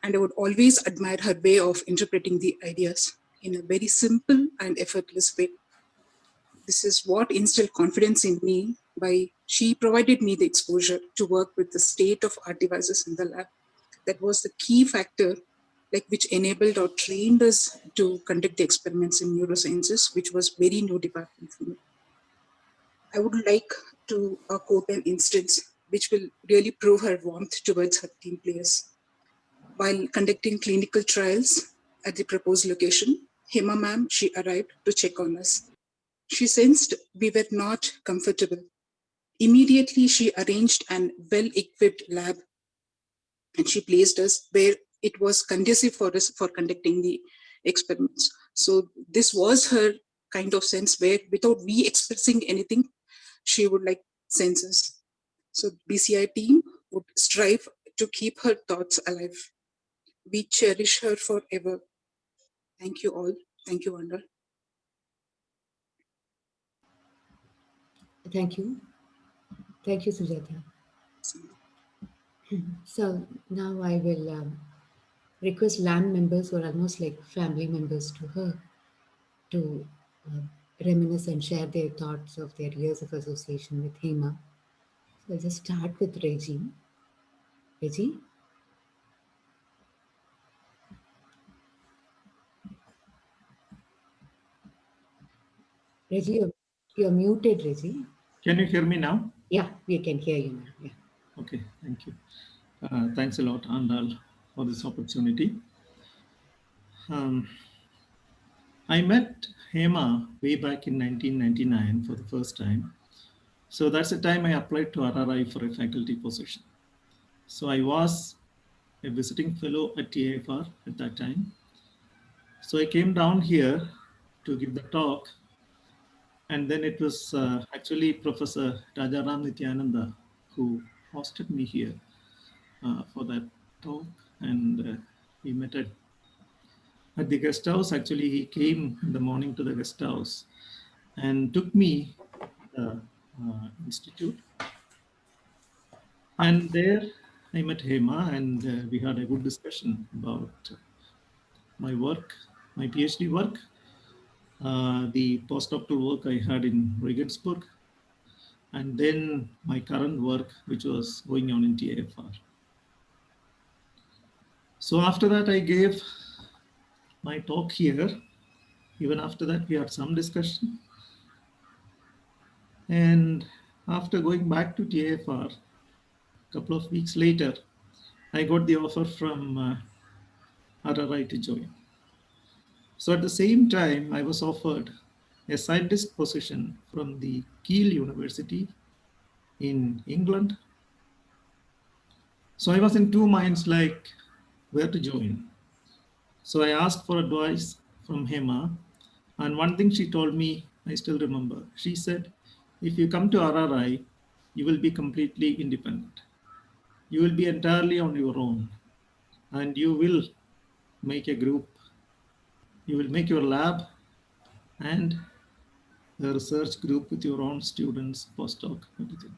And I would always admire her way of interpreting the ideas in a very simple and effortless way. This is what instilled confidence in me by she provided me the exposure to work with the state of art devices in the lab. That was the key factor, like, which enabled or trained us to conduct the experiments in neurosciences, which was very new department for me. I would like to quote an instance which will really prove her warmth towards her team players. While conducting clinical trials at the proposed location, Hema ma'am, she arrived to check on us. She sensed we were not comfortable. Immediately, she arranged an well-equipped lab and she placed us where it was conducive for us for conducting the experiments. So this was her kind of sense where without we expressing anything, she would like sense us. So BCI team would strive to keep her thoughts alive. We cherish her forever. Thank you all. Thank you, Wanda. Thank you. Thank you, Sujata. So now I will request LAM members who are almost like family members to her to uh, reminisce and share their thoughts of their years of association with Hema. So I'll just start with Reggie. Reggie? Reggie, you're muted, Reggie. Can you hear me now? Yeah, we can hear you now. Yeah. Okay, thank you. Thanks a lot, Andal, for this opportunity. I met Hema way back in 1999 for the first time. So that's the time I applied to RRI for a faculty position. So I was a visiting fellow at TAFR at that time. So I came down here to give the talk. And then it was actually Professor Rajaram Nityananda who hosted me here for that talk. And we met at the guest house. Actually, he came in the morning to the guest house and took me to the institute. And there I met Hema and we had a good discussion about my work, my PhD work, the postdoctoral work I had in Regensburg, and then my current work, which was going on in TAFR. So after that, I gave my talk here. Even after that, we had some discussion. And after going back to TAFR, a couple of weeks later, I got the offer from RRI to join. So at the same time, I was offered a scientist position from the Kiel University in England. So I was in two minds, like where to join. So I asked for advice from Hema. And one thing she told me, I still remember. She said, if you come to RRI, you will be completely independent. You will be entirely on your own. And you will make a group. You will make your lab and a research group with your own students, postdoc, everything.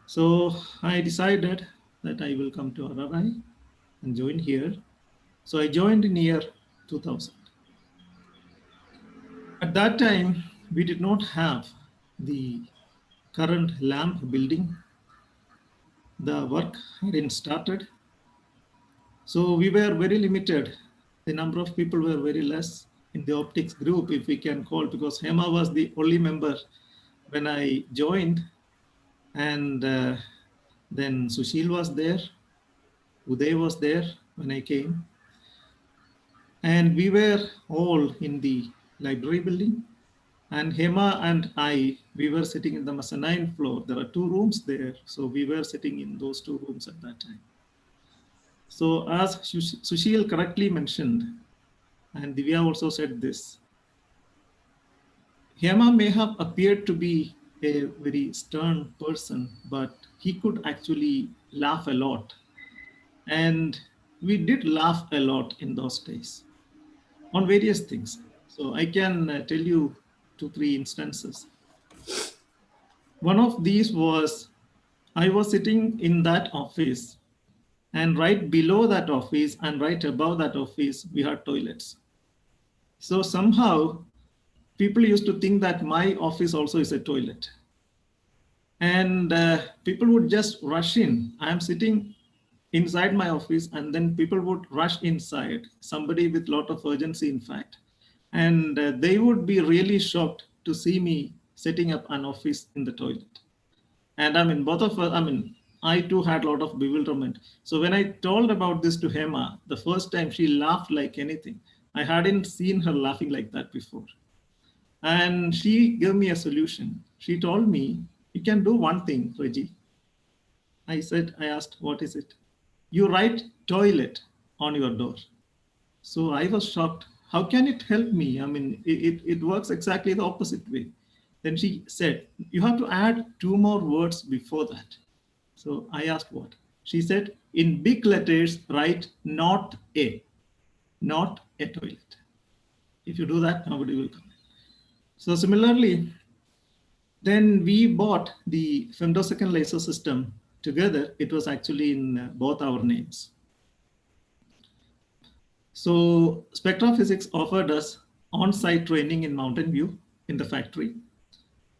So I decided that I will come to RRI and join here. So I joined in year 2000. At that time, we did not have the current LAMP building. The work hadn't started. So we were very limited. The number of people were very less in the optics group, if we can call, because Hema was the only member when I joined. And then Sushil was there. Uday was there when I came. And we were all in the library building. And Hema and I, we were sitting in the mezzanine floor. There are two rooms there. So we were sitting in those two rooms at that time. So as Sushil correctly mentioned, and Divya also said this, Hema may have appeared to be a very stern person, but he could actually laugh a lot. And we did laugh a lot in those days on various things. So I can tell you 2-3 instances. One of these was, I was sitting in that office, and right below that office and right above that office, we had toilets. So somehow people used to think that my office also is a toilet. And people would just rush in. I'm sitting inside my office, and then people would rush inside, somebody with a lot of urgency, in fact. And they would be really shocked to see me setting up an office in the toilet. And I mean, both of us, I mean, I too had a lot of bewilderment. So when I told about this to Hema, the first time, she laughed like anything. I hadn't seen her laughing like that before. And she gave me a solution. She told me, you can do one thing, Reggie. I asked, what is it? You write toilet on your door. So I was shocked. How can it help me? I mean, it works exactly the opposite way. Then she said, you have to add 2 more words before that. So I asked what? She said, in big letters, write not a toilet. If you do that, nobody will come. So similarly, then we bought the femtosecond laser system together. It was actually in both our names. So Spectrophysics offered us on-site training in Mountain View in the factory.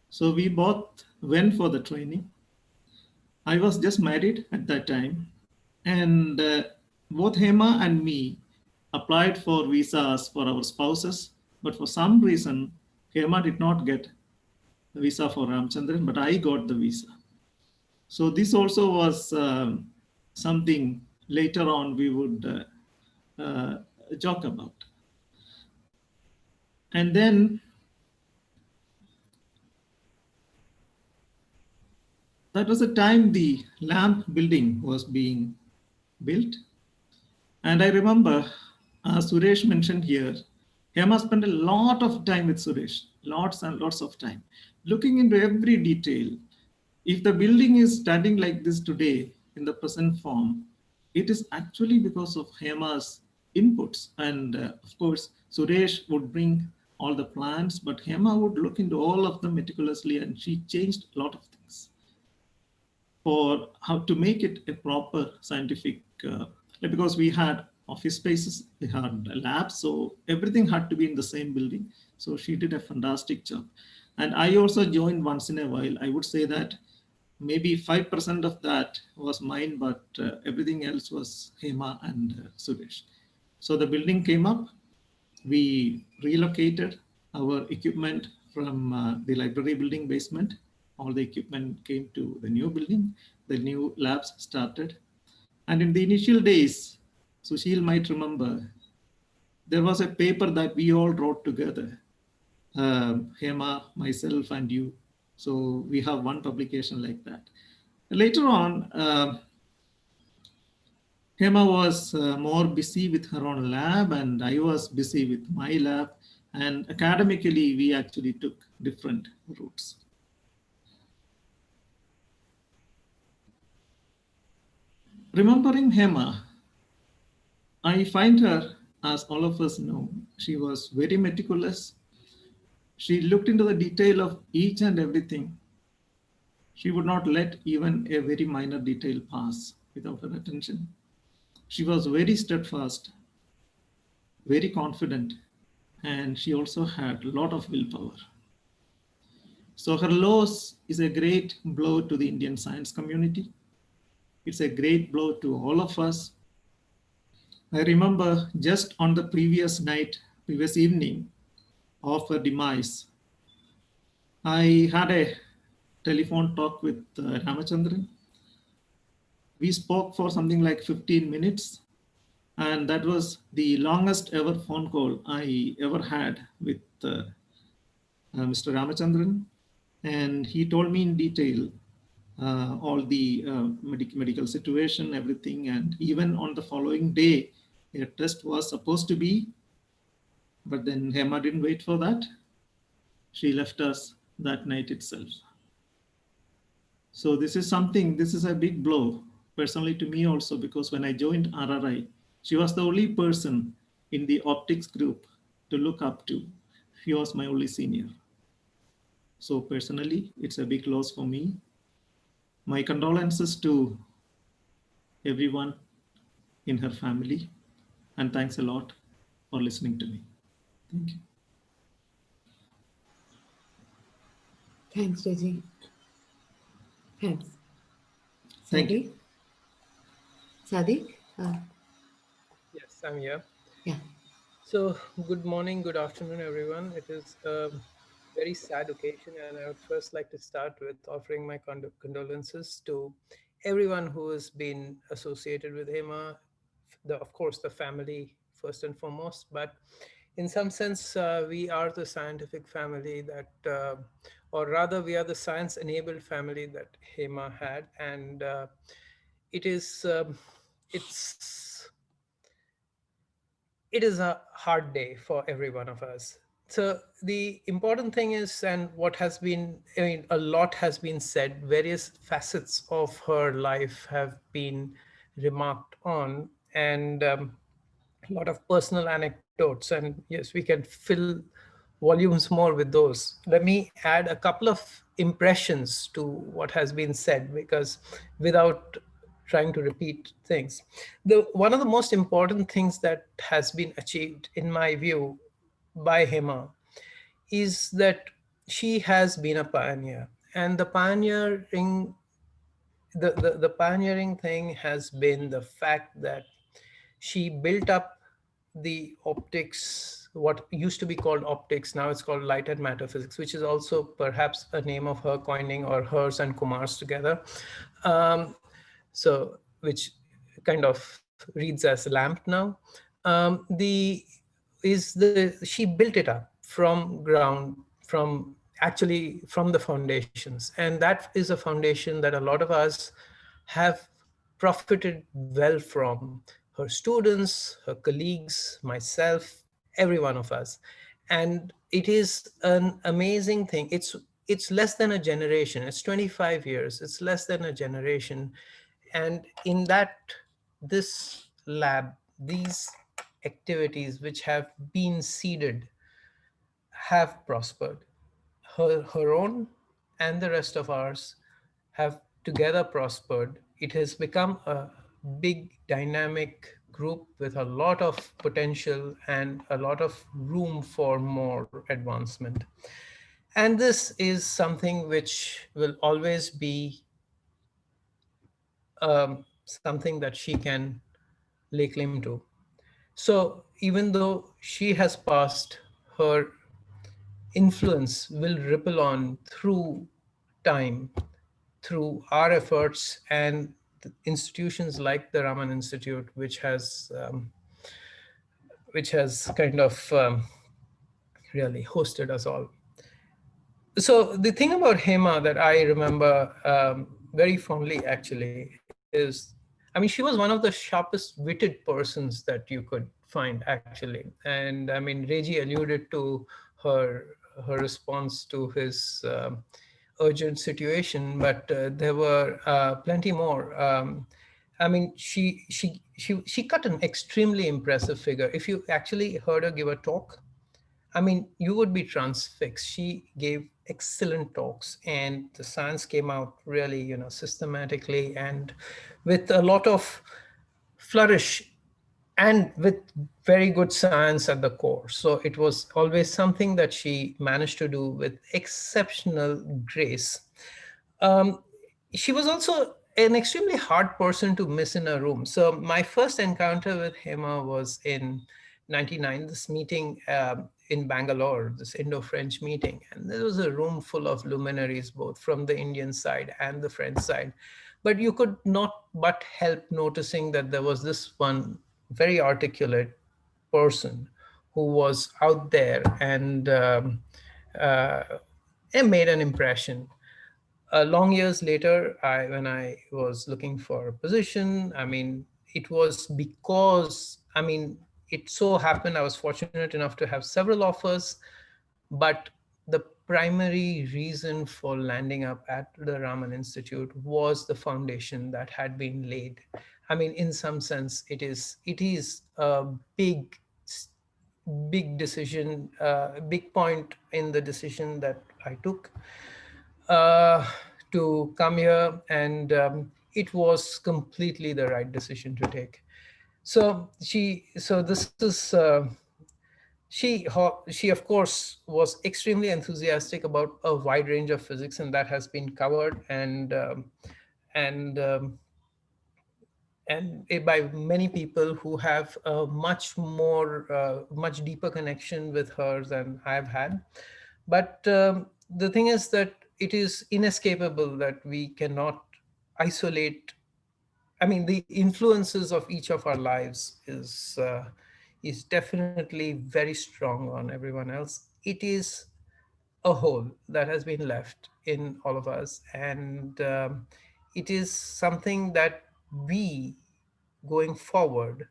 So we both went for the training. I was just married at that time, and both Hema and me applied for visas for our spouses, but for some reason, Hema did not get the visa for Ramachandran, but I got the visa. So this also was something later on we would joke about. And then that was the time the lamp building was being built. And I remember, as Suresh mentioned here, Hema spent a lot of time with Suresh, lots and lots of time, looking into every detail. If the building is standing like this today in the present form, it is actually because of Hema's inputs. And of course, Suresh would bring all the plans, but Hema would look into all of them meticulously, and she changed a lot of things for how to make it a proper scientific, because we had office spaces, we had labs, so everything had to be in the same building. So she did a fantastic job. And I also joined once in a while. I would say that maybe 5% of that was mine, but everything else was Hema and Suresh. So the building came up. We relocated our equipment from the library building basement. All the equipment came to the new building. The new labs started. And in the initial days, Sushil might remember, there was a paper that we all wrote together, Hema, myself, and you. So we have one publication like that. Later on, Hema was more busy with her own lab, and I was busy with my lab. And academically, we actually took different routes. Remembering Hema, I find her, as all of us know, she was very meticulous. She looked into the detail of each and everything. She would not let even a very minor detail pass without her attention. She was very steadfast, very confident, and she also had a lot of willpower. So her loss is a great blow to the Indian science community. It's a great blow to all of us. I remember just on the previous evening of her demise, I had a telephone talk with Ramachandran. We spoke for something like 15 minutes, and that was the longest ever phone call I ever had with Mr. Ramachandran. And he told me in detail all the medical situation, everything. And even on the following day, a test was supposed to be, but then Hema didn't wait for that. She left us that night itself. So this is a big blow personally to me also, because when I joined RRI, She was the only person in the optics group to look up to. She was my only senior. So personally, it's a big loss for me. My condolences to everyone in her family, and thanks a lot for listening to me. Thank you. Thanks, Reggie. Thanks. Thank you. Sadiq? Yes, I'm here. Yeah. So, good morning, good afternoon, everyone. It is a very sad occasion, and I would first like to start with offering my condolences to everyone who has been associated with Hema, of course, the family first and foremost, but in some sense, we are the scientific family that, or rather, we are the science-enabled family that Hema had, and it's it is a hard day for every one of us. So the important thing is, and what has been, I mean, a lot has been said, various facets of her life have been remarked on, and a lot of personal anecdotes. And yes, we can fill volumes more with those. Let me add a couple of impressions to what has been said, because without trying to repeat things, one of the most important things that has been achieved, in my view, by Hema is that she has been a pioneer, and the pioneering thing has been the fact that she built up the optics, what used to be called optics, now it's called light and matter physics, which is also perhaps a name of her coining, or hers and Kumar's together. So, which kind of reads as lamp now. She built it up from ground, from the foundations, and that is a foundation that a lot of us have profited well from. Her students, her colleagues, myself, every one of us. And it is an amazing thing. It's less than a generation. It's 25 years. It's less than a generation. And in that, this lab, these activities which have been seeded have prospered. Her own and the rest of ours have together prospered. It has become a big dynamic group with a lot of potential and a lot of room for more advancement. And this is something which will always be something that she can lay claim to. So even though she has passed, her influence will ripple on through time, through our efforts and institutions like the Raman Institute, which has kind of really hosted us all. So the thing about Hema that I remember very fondly actually is, I mean, she was one of the sharpest witted persons that you could find actually. And I mean, Reggie alluded to her response to his urgent situation, but there were plenty more. I mean, she cut an extremely impressive figure. If you actually heard her give a talk, I mean, you would be transfixed. She gave excellent talks, and the science came out really, systematically and with a lot of flourish, and with very good science at the core. So it was always something that she managed to do with exceptional grace. Um, she was also an extremely hard person to miss in a room. So my first encounter with Hema was in 99, this meeting in Bangalore, this Indo-French meeting. And there was a room full of luminaries, both from the Indian side and the French side. But you could not but help noticing that there was this one very articulate person who was out there and it made an impression. Long years later, when I was looking for a position, I mean, it was because, I mean, it so happened I was fortunate enough to have several offers, but the primary reason for landing up at the Raman Institute was the foundation that had been laid. I mean, in some sense, it is a big decision, big point in the decision that I took uh, to come here, and it was completely the right decision to take. So this is she of course was extremely enthusiastic about a wide range of physics, and that has been covered and by many people who have a much deeper connection with her than I've had. But the thing is that it is inescapable that we cannot isolate. I mean, the influences of each of our lives is definitely very strong on everyone else. It is a hole that has been left in all of us, and it is something that we, going forward,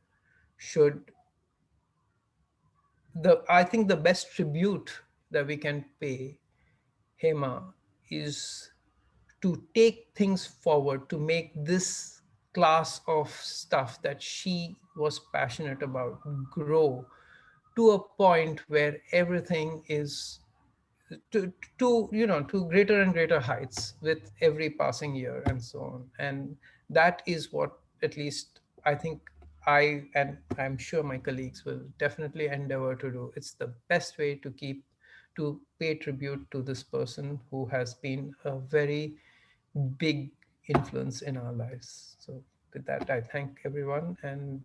should I think the best tribute that we can pay Hema is to take things forward, to make this class of stuff that she was passionate about grow to a point where everything is to greater and greater heights with every passing year and so on. And that is what, at least I think, I and I'm sure my colleagues will definitely endeavor to do. It's the best way to pay tribute to this person who has been a very big influence in our lives. So with that, I thank everyone, and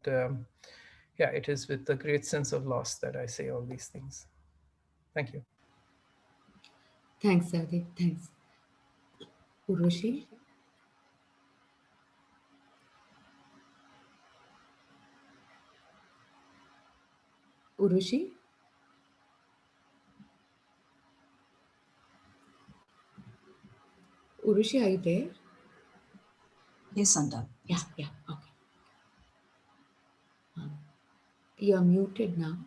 yeah, it is with a great sense of loss that I say all these things. Thank you. Thanks, Sadik. Thanks. Urvashi? Urvashi? Urvashi, are you there? Yes, Sandra. Yeah, yeah, okay. You're muted now.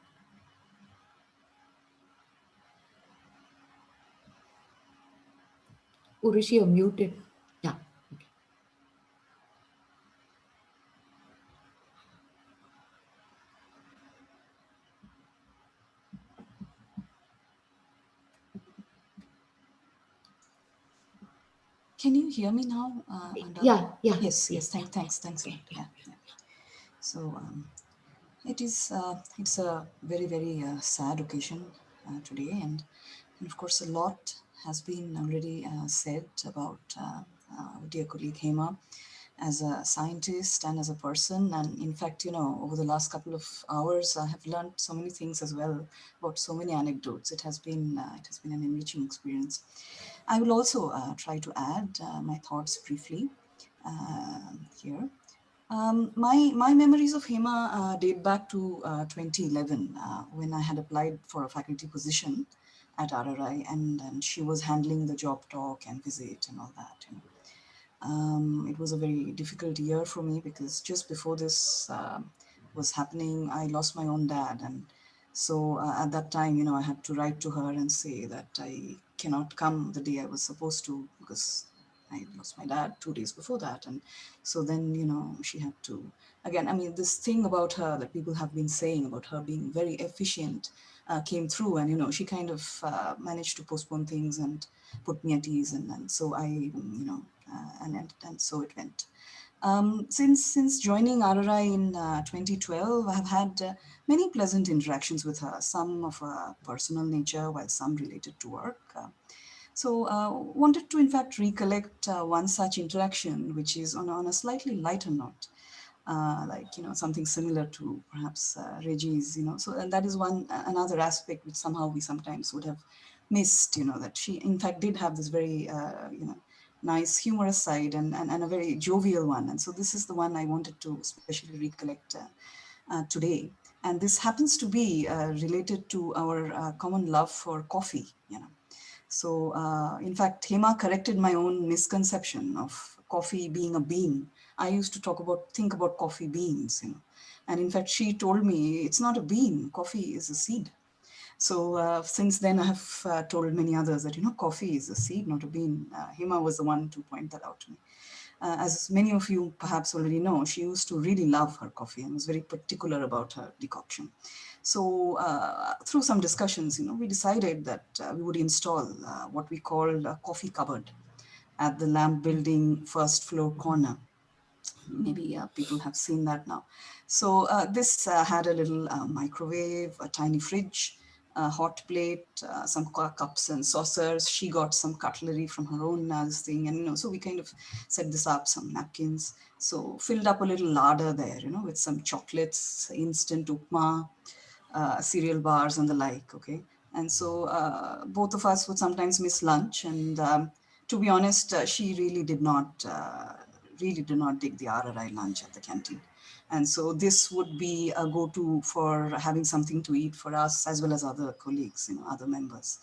Urvashi, you're muted. Yeah. Okay. Can you hear me now? Yeah, yeah. Yes, Yeah, yes. Thanks. okay, Yeah. So it's a very, very sad occasion today, and of course a lot has been already said about our dear colleague Hema as a scientist and as a person. And in fact, over the last couple of hours, I have learned so many things as well, about so many anecdotes. It has been an enriching experience. I will also try to add my thoughts briefly here. My memories of Hema date back to 2011 when I had applied for a faculty position at RRI, and she was handling the job talk and visit and all that. It was a very difficult year for me because just before this was happening, I lost my own dad. And so at that time, I had to write to her and say that I cannot come the day I was supposed to because I lost my dad 2 days before that. And so then, she had to, again, I mean, this thing about her that people have been saying about her being very efficient came through. And, she kind of managed to postpone things and put me at ease. And so I, and so it went. Since joining RRI in 2012, I've had many pleasant interactions with her, some of a personal nature, while some related to work. So wanted to, in fact, recollect one such interaction, which is on a slightly lighter note. Like, something similar to perhaps Reggie's, so and that is another aspect which somehow we sometimes would have missed, that she, in fact, did have this very, nice humorous side and a very jovial one. And so this is the one I wanted to especially recollect today. And this happens to be related to our common love for coffee, So in fact, Hema corrected my own misconception of coffee being a bean. I used to think about coffee beans, And in fact, she told me it's not a bean, coffee is a seed. So since then, I have told many others that, coffee is a seed, not a bean. Hema was the one to point that out to me. As many of you perhaps already know, she used to really love her coffee and was very particular about her decoction. So through some discussions, we decided that we would install what we called a coffee cupboard at the lamp building first floor corner. Maybe people have seen that now. So this had a little microwave, a tiny fridge, a hot plate, some cups and saucers. She got some cutlery from her own thing, and so we kind of set this up, some napkins. So filled up a little larder there, with some chocolates, instant upma, cereal bars and the like. Okay, and so both of us would sometimes miss lunch, and to be honest, she really did not dig the RRI lunch at the canteen. And so this would be a go-to for having something to eat for us as well as other colleagues, other members.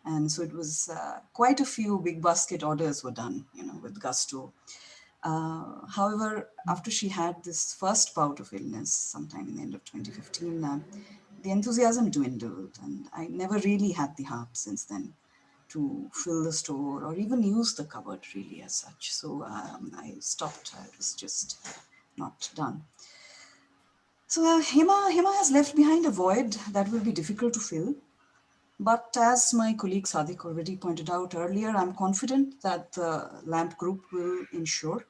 And so it was quite a few big basket orders were done, with gusto. However, after she had this first bout of illness sometime in the end of 2015, the enthusiasm dwindled, and I never really had the heart since then to fill the store or even use the cupboard really as such. So I stopped. It was just not done. So Hema has left behind a void that will be difficult to fill. But as my colleague Sadiq already pointed out earlier, I'm confident that the LAMP group will ensure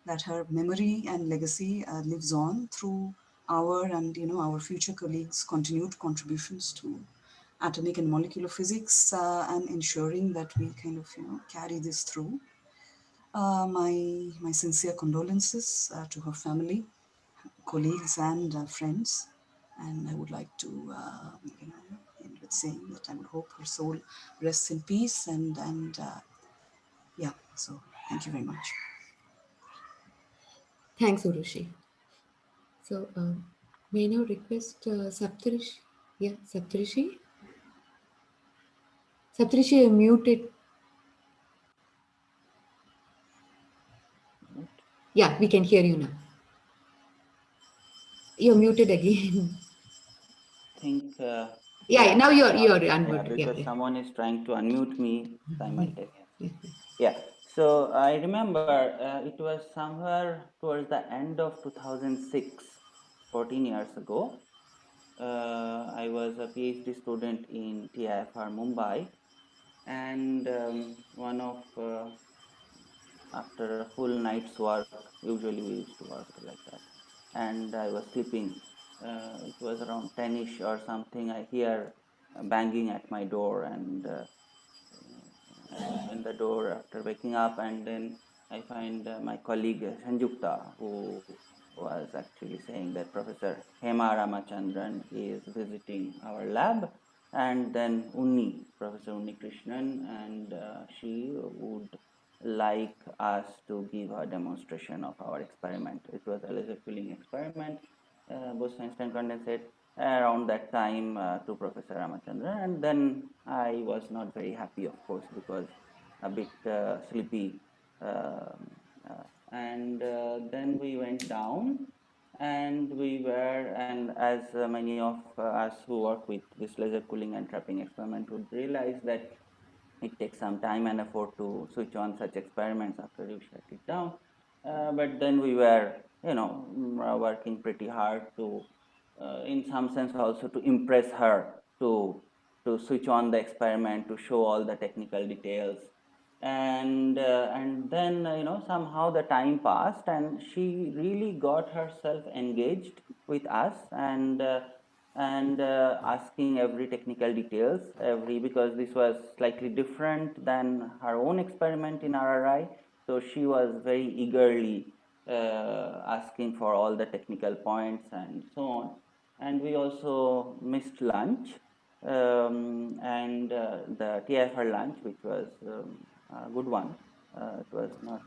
that her memory and legacy lives on through our and our future colleagues' continued contributions to atomic and molecular physics, and ensuring that we kind of carry this through. My sincere condolences to her family, colleagues, and friends, and I would like to end with saying that I would hope her soul rests in peace, and yeah. So thank you very much. Thanks, Urushi. So, may I now request Saptarishi? Yeah, Saptarishi? Saptarishi, you're muted. Yeah, we can hear you now. You're muted again. Think Yeah, now you're yeah, unmuted. because Yeah. someone is trying to unmute me simultaneously. Yeah. Yeah, so I remember it was somewhere towards the end of 2006, 14 years ago. I was a PhD student in TIFR Mumbai, and one of after a full night's work, usually we used to work like that, and I was sleeping. It was around 10ish or something. I hear banging at my door, and I open the door after waking up, and then I find my colleague Sanjukta, who was actually saying that Professor Hema Ramachandran is visiting our lab, and then Professor Unni Krishnan, and she would like us to give a demonstration of our experiment. It was a laser cooling experiment, Bose-Einstein condensate, around that time to Professor Ramachandran, and then I was not very happy, of course, because a bit sleepy, and then we went down, and as many of us who work with this laser cooling and trapping experiment would realize that it takes some time and effort to switch on such experiments after you shut it down. But then we were, working pretty hard to, in some sense, also to impress her to switch on the experiment, to show all the technical details, and then somehow the time passed, and she really got herself engaged with us, and asking every technical details, because this was slightly different than her own experiment in RRI. So she was very eagerly asking for all the technical points and so on. And we also missed lunch, and the TFR lunch, which was a good one. It was not.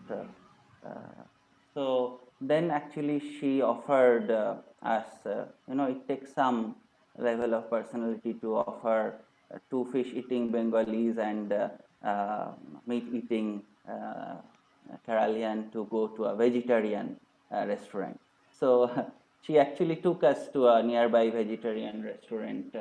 So then actually she offered us, it takes some level of personality to offer two fish eating Bengalis and meat eating Keralian to go to a vegetarian restaurant. So she actually took us to a nearby vegetarian restaurant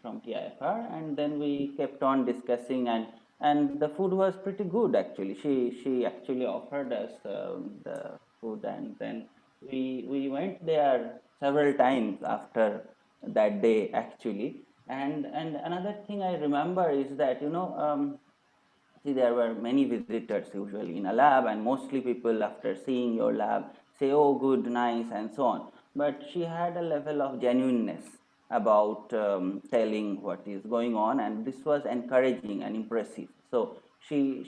from TIFR, and then we kept on discussing, and and the food was pretty good actually. She actually offered us the food, and then we went there several times after that day actually. And another thing I remember is that, you know, see, there were many visitors usually in a lab, and mostly people after seeing your lab say, oh, good, nice, and so on. But she had a level of genuineness about telling what is going on, and this was encouraging and impressive. So she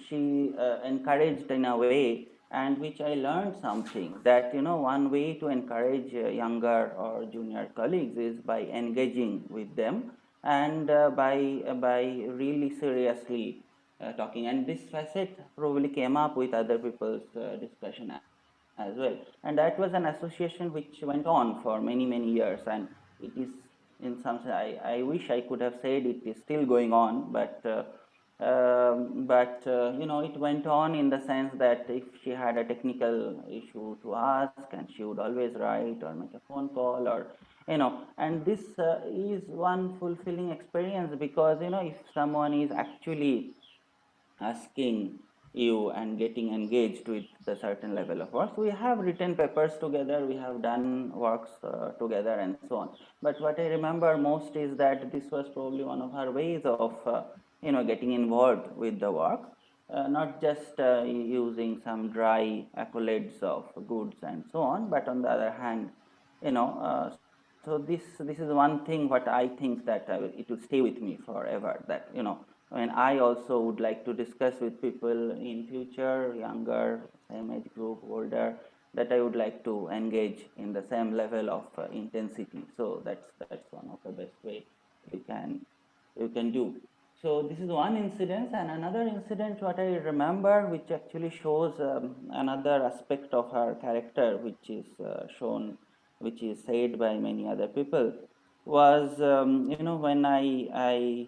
encouraged in a way, and which I learned something, that, you know, one way to encourage younger or junior colleagues is by engaging with them, and by really seriously talking. And this facet probably came up with other people's discussion as well, and that was an association which went on for many years, and it is, in some sense, I wish I could have said it is still going on, but you know, it went on in the sense that if she had a technical issue to ask, and she would always write or make a phone call, or, you know, and this is one fulfilling experience, because, you know, if someone is actually asking you and getting engaged with the certain level of work. So we have written papers together, we have done works together, and so on. But what I remember most is that this was probably one of her ways of you know, getting involved with the work, not just using some dry accolades of goods and so on, but on the other hand, you know, so this is one thing what I think that it will stay with me forever, that, you know, and I also would like to discuss with people in future, younger, same age group, older, that I would like to engage in the same level of intensity. So that's one of the best way you can do. So this is one incident, and another incident what I remember, which actually shows another aspect of her character, which is shown, which is said by many other people, was you know, when I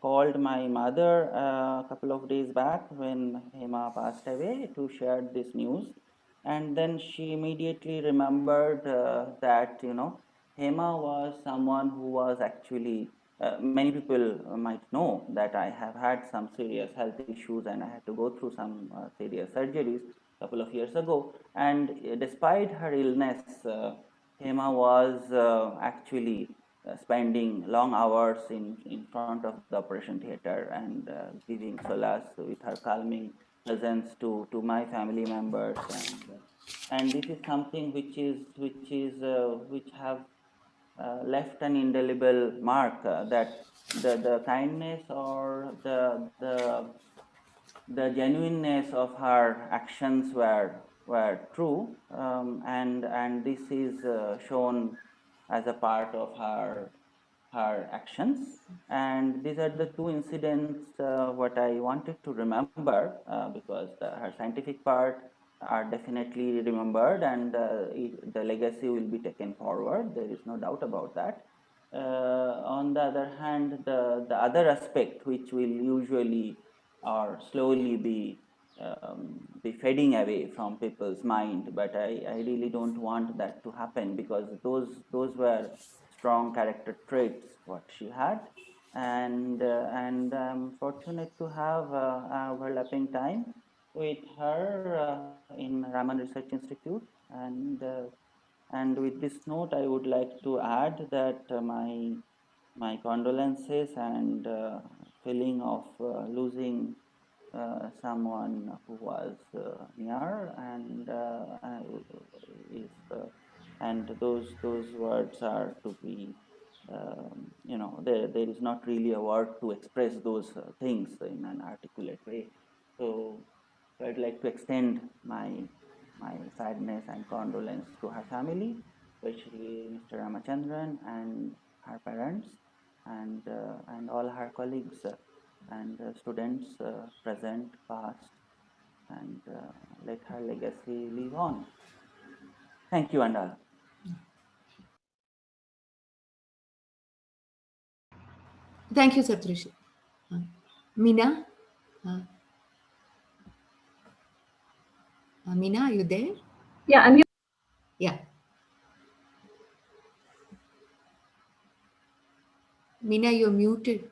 called my mother a couple of days back when Hema passed away, to share this news, and then she immediately remembered that, you know, Hema was someone who was actually many people might know that I have had some serious health issues, and I had to go through some serious surgeries a couple of years ago, and despite her illness, Hema was actually spending long hours in front of the operation theater, and giving solace with her calming presence to my family members, and this is something which have left an indelible mark, that the kindness or the genuineness of her actions were true, and this is shown as a part of her actions. And these are the two incidents what I wanted to remember, because her scientific part are definitely remembered, and the legacy will be taken forward, there is no doubt about that. On the other hand, the other aspect, which will usually or slowly be fading away from people's mind, but I really don't want that to happen, because those were strong character traits what she had, and I'm fortunate to have overlapping time with her in Raman Research Institute, and with this note I would like to add that my condolences and feeling of losing someone who was near, and is and those words are to be you know, there is not really a word to express those things in an articulate way. So I'd like to extend my sadness and condolence to her family, especially Mr. Ramachandran and her parents, and all her colleagues and students, present, past, and let her legacy live on. Thank you, Andal. Thank you, Saptrishi. Meena? Meena, are you there? Yeah, I'm here. Yeah. Meena, you're muted.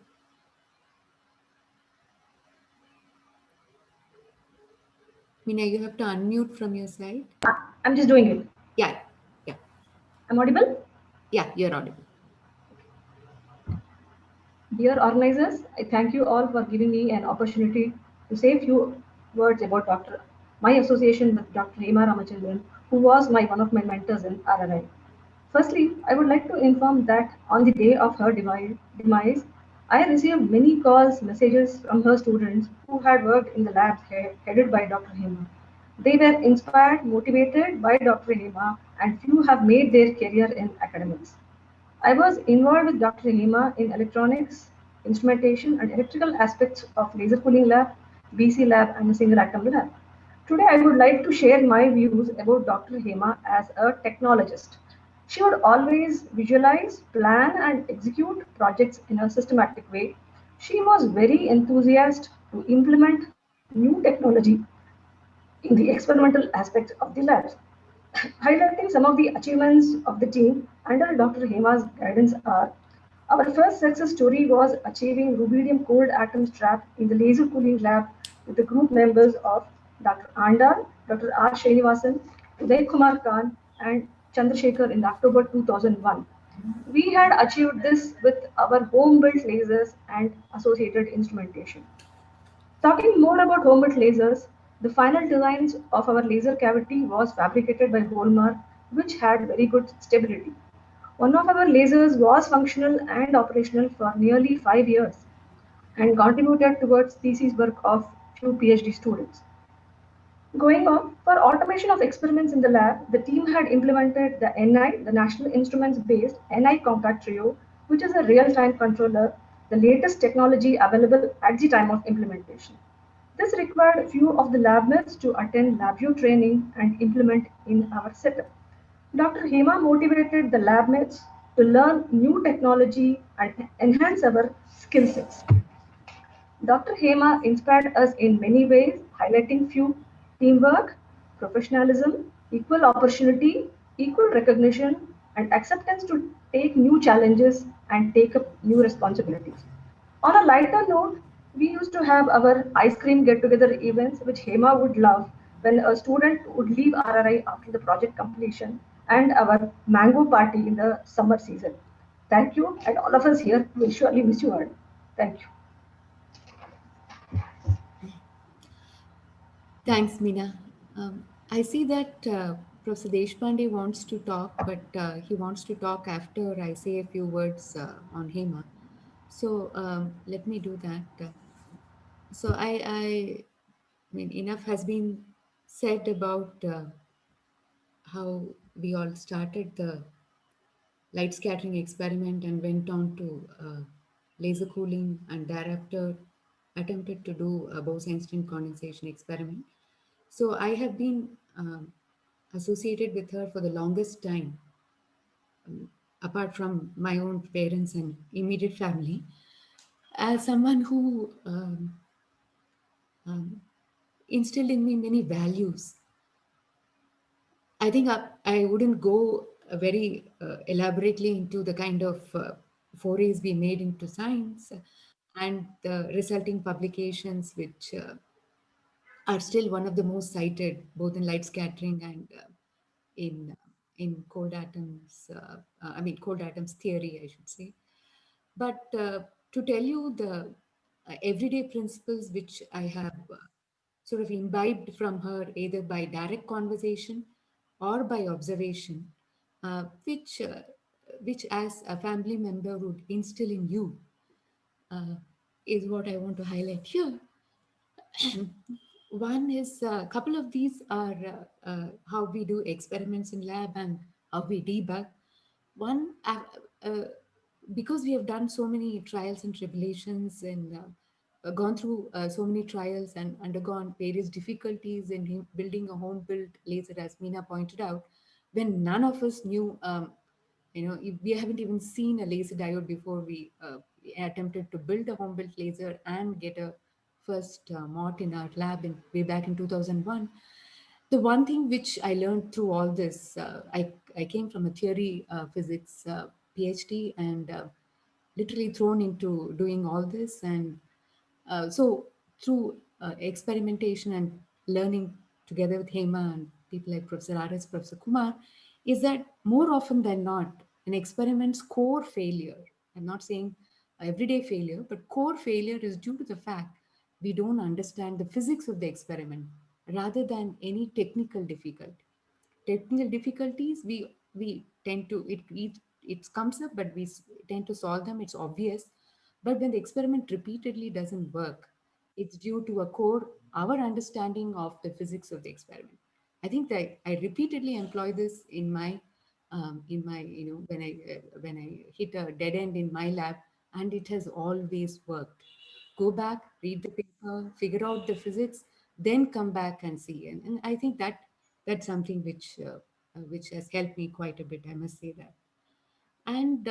Meena, you have to unmute from your side. I'm just doing it. Yeah, yeah. I'm audible? Yeah, you're audible. Dear organizers, I thank you all for giving me an opportunity to say a few words about my association with Dr. Hema Ramachandran, who was one of my mentors in RRI. Firstly, I would like to inform that on the day of her demise, I received many calls, messages from her students who had worked in the labs headed by Dr. Hema. They were inspired, motivated by Dr. Hema, and few have made their career in academics. I was involved with Dr. Hema in electronics, instrumentation, and electrical aspects of laser cooling lab, BC lab, and a single atom lab. Today, I would like to share my views about Dr. Hema as a technologist. She would always visualize, plan, and execute projects in a systematic way. She was very enthusiastic to implement new technology in the experimental aspects of the labs. Highlighting some of the achievements of the team under Dr. Hema's guidance are: our first success story was achieving rubidium cold atoms trap in the laser cooling lab with the group members of Dr. Andal, Dr. R. Srinivasan, Uday Kumar Khan, and Chandrasekhar in October 2001. We had achieved this with our home-built lasers and associated instrumentation. Talking more about home-built lasers, the final designs of our laser cavity was fabricated by Holmar, which had very good stability. One of our lasers was functional and operational for nearly 5 years and contributed towards thesis work of few PhD students. Going on, for automation of experiments in the lab, the team had implemented the NI, the National Instruments based NI Compact Trio, which is a real-time controller, the latest technology available at the time of implementation. This required a few of the lab mates to attend LabVIEW training and implement in our setup. Dr. Hema motivated the lab mates to learn new technology and enhance our skill sets. Dr. Hema inspired us in many ways, highlighting few: teamwork, professionalism, equal opportunity, equal recognition, and acceptance to take new challenges and take up new responsibilities. On a lighter note, we used to have our ice cream get-together events, which Hema would love, when a student would leave RRI after the project completion, and our mango party in the summer season. Thank you, and all of us here will surely miss you all. Thank you. Thanks, Meena. I see that Professor Deshpande wants to talk, but he wants to talk after I say a few words on Hema. So let me do that. So I mean, enough has been said about how we all started the light scattering experiment and went on to laser cooling, and thereafter attempted to do a Bose-Einstein condensation experiment. So I have been associated with her for the longest time, apart from my own parents and immediate family, as someone who um, instilled in me many values. I think I wouldn't go very elaborately into the kind of forays we made into science and the resulting publications, which are still one of the most cited, both in light scattering and in cold atoms. I mean, cold atoms theory, I should say. But to tell you the everyday principles which I have sort of imbibed from her, either by direct conversation or by observation, uh, which uh, which as a family member would instill in you, uh, is what I want to highlight here. One is a couple of these are how we do experiments in lab and how we debug. One, because we have done so many trials and tribulations and gone through so many trials and undergone various difficulties in building a home built laser, as Meena pointed out, when none of us knew, we haven't even seen a laser diode before we attempted to build a home built laser and get a first MOT in our lab way back in 2001. The one thing which I learned through all this, I came from a theory physics PhD and literally thrown into doing all this. And so through experimentation and learning together with Hema and people like Professor R.S. Professor Kumar, is that more often than not, an experiment's core failure, I'm not saying everyday failure, but core failure is due to the fact we don't understand the physics of the experiment rather than any technical difficulty. Technical difficulties, we tend to, it comes up, but tend to solve them, it's obvious. But when the experiment repeatedly doesn't work, it's due to a core, our understanding of the physics of the experiment. I think that I repeatedly employ this in my, when I hit a dead end in my lab, and it has always worked. Go back, read the paper, figure out the physics, then come back and see. And I think that's something which has helped me quite a bit, I must say that. And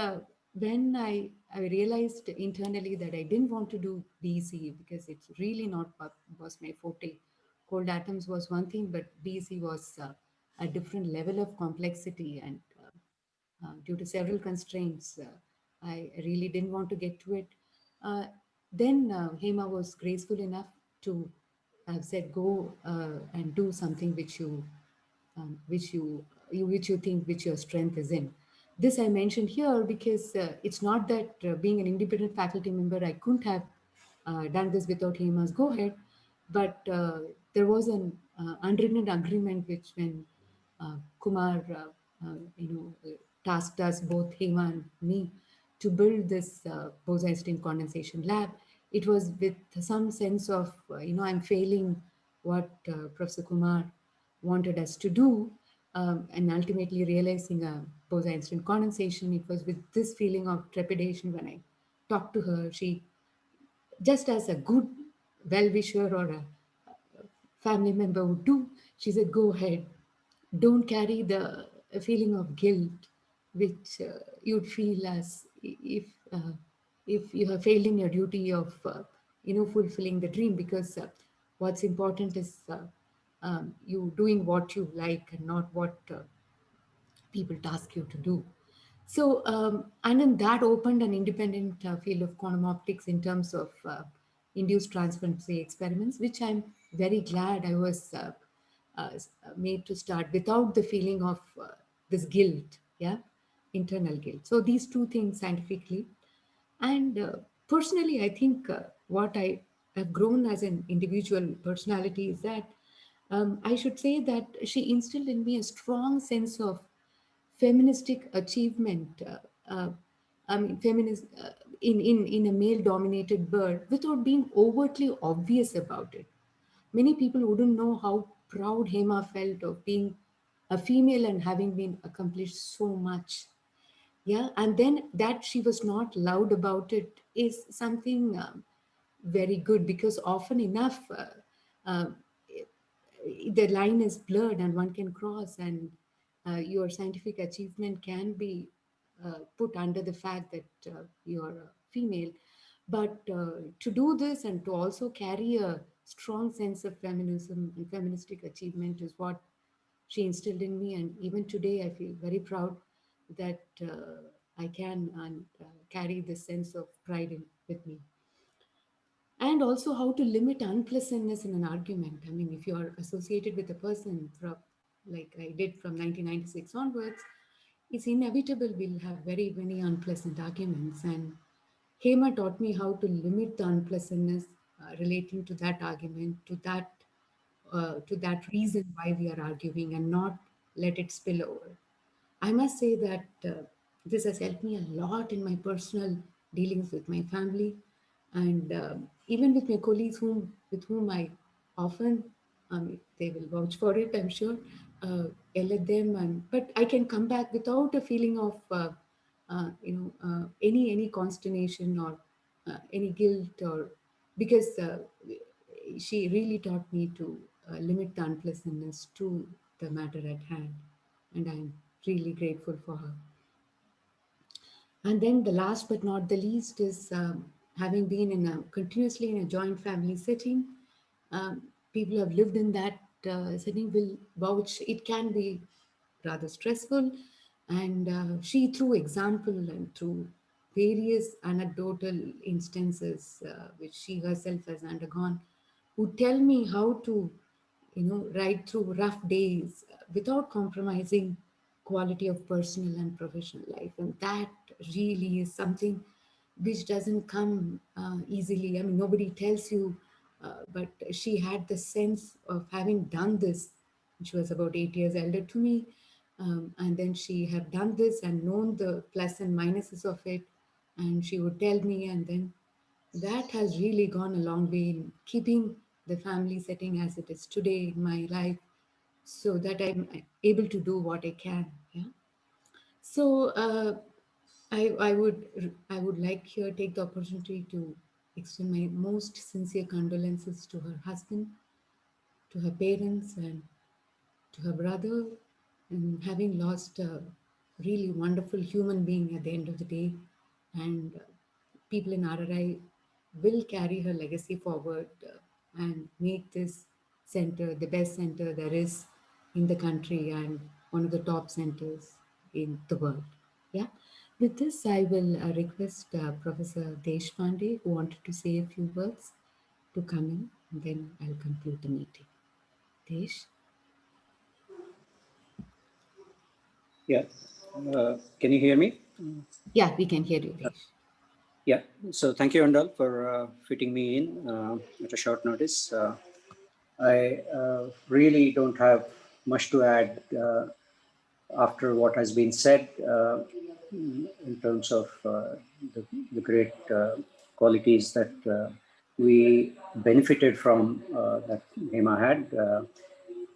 when I realized internally that I didn't want to do BEC because it's really not what was my forte. Cold atoms was one thing, but BEC was a different level of complexity. And due to several constraints, I really didn't want to get to it. Then Hema was graceful enough to have said, go and do something which you think which your strength is in. This I mentioned here because it's not that being an independent faculty member, I couldn't have done this without Hema's go ahead, but there was an unwritten agreement which when Kumar, tasked us, both Hema and me, to build this Bose-Einstein condensation lab. It was with some sense of, I'm failing what Professor Kumar wanted us to do, and ultimately realizing a Bose-Einstein condensation. It was with this feeling of trepidation when I talked to her. She, just as a good well-wisher or a family member would do, she said, go ahead. Don't carry the feeling of guilt, which you'd feel as if you have failed in your duty of, fulfilling the dream, because what's important is you doing what you like and not what people task you to do. So, and then that opened an independent field of quantum optics in terms of induced transparency experiments, which I'm very glad I was made to start without the feeling of this guilt, yeah, internal guilt. So these two things scientifically. And personally, I think what I have grown as an individual personality is that I should say that she instilled in me a strong sense of feministic achievement. Feminist in a male-dominated world without being overtly obvious about it. Many people wouldn't know how proud Hema felt of being a female and having been accomplished so much. Yeah, and then that she was not loud about it is something very good, because often enough uh, the line is blurred and one can cross, and your scientific achievement can be put under the fact that you're a female. But to do this and to also carry a strong sense of feminism and feministic achievement is what she instilled in me. And even today, I feel very proud that I can and carry this sense of pride with me. And also how to limit unpleasantness in an argument. I mean, if you are associated with a person from, like I did from 1996 onwards, it's inevitable we'll have very many unpleasant arguments. And Hema taught me how to limit the unpleasantness relating to that argument, to that reason why we are arguing, and not let it spill over. I must say that this has helped me a lot in my personal dealings with my family, and even with my colleagues with whom I often, they will vouch for it, I'm sure, yell at them, but I can come back without a feeling of any consternation or any guilt, or because she really taught me to limit the unpleasantness to the matter at hand, and I'm really grateful for her. And then the last but not the least is having been continuously in a joint family setting. People who have lived in that setting will vouch it can be rather stressful. And she, through example and through various anecdotal instances which she herself has undergone, would tell me how to right through rough days without compromising quality of personal and professional life. And that really is something which doesn't come easily. I mean, nobody tells you, but she had the sense of having done this. She was about 8 years elder to me. And then she had done this and known the plus and minuses of it. And she would tell me, and then that has really gone a long way in keeping the family setting as it is today in my life, so that I'm able to do what I can. Yeah. So I would like here take the opportunity to extend my most sincere condolences to her husband, to her parents, and to her brother, and having lost a really wonderful human being at the end of the day. And people in RRI will carry her legacy forward and make this center the best center there is in the country and one of the top centers in the world. Yeah. With this, I will request Professor Deshpande, who wanted to say a few words, to come in, and then I'll conclude the meeting. Desh? Yeah. Can you hear me? Yeah, we can hear you, Desh. Yeah. So thank you, Andal, for fitting me in at a short notice. I really don't have much to add after what has been said in terms of the great qualities that we benefited from that Hema had.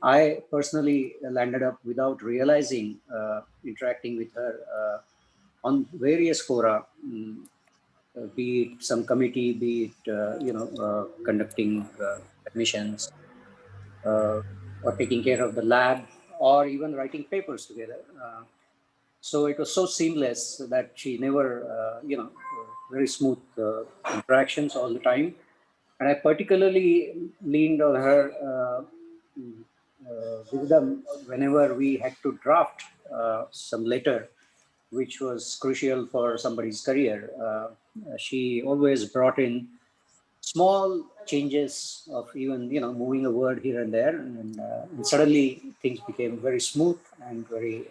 I personally landed up without realizing, interacting with her on various fora, be it some committee, be it conducting admissions, or taking care of the lab, or even writing papers together. So it was so seamless that she never, very smooth interactions all the time. And I particularly leaned on her wisdom whenever we had to draft some letter, which was crucial for somebody's career. She always brought in small changes of even moving a word here and there, and suddenly things became very smooth and very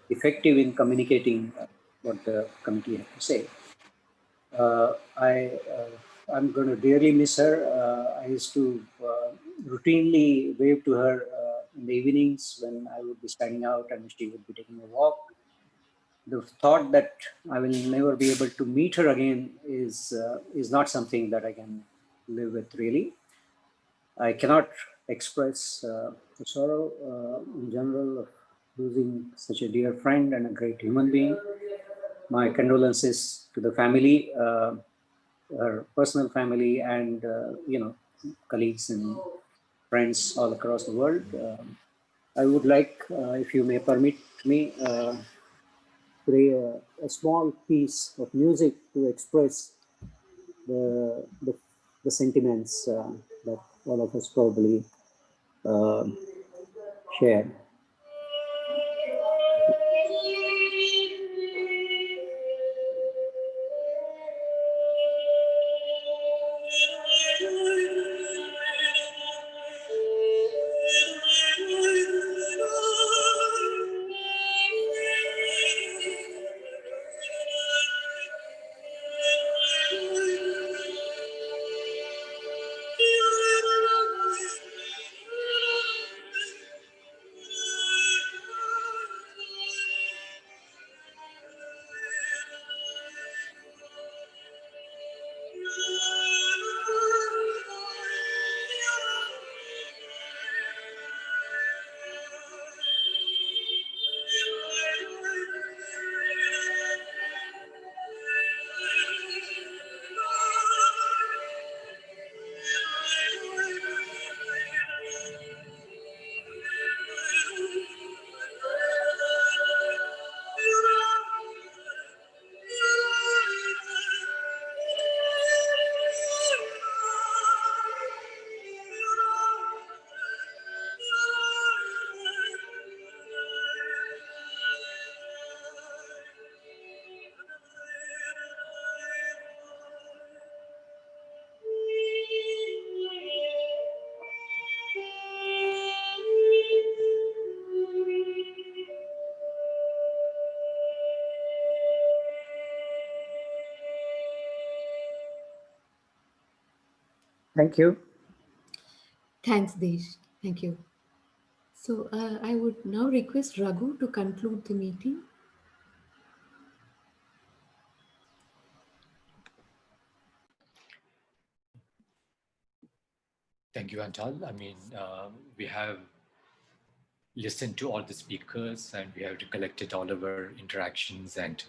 effective in communicating what the committee had to say. I'm going to dearly miss her. I used to routinely wave to her in the evenings when I would be standing out and she would be taking a walk. The thought that I will never be able to meet her again is not something that I can live with, really. I cannot express the sorrow in general of losing such a dear friend and a great human being. My condolences to the family, her personal family, and colleagues and friends all across the world. I would like, if you may permit me, play a small piece of music to express the sentiments that all of us probably share. Thank you. Thanks, Desh. Thank you. So I would now request Raghu to conclude the meeting. Thank you, Antal. I mean, we have listened to all the speakers and we have recollected all of our interactions and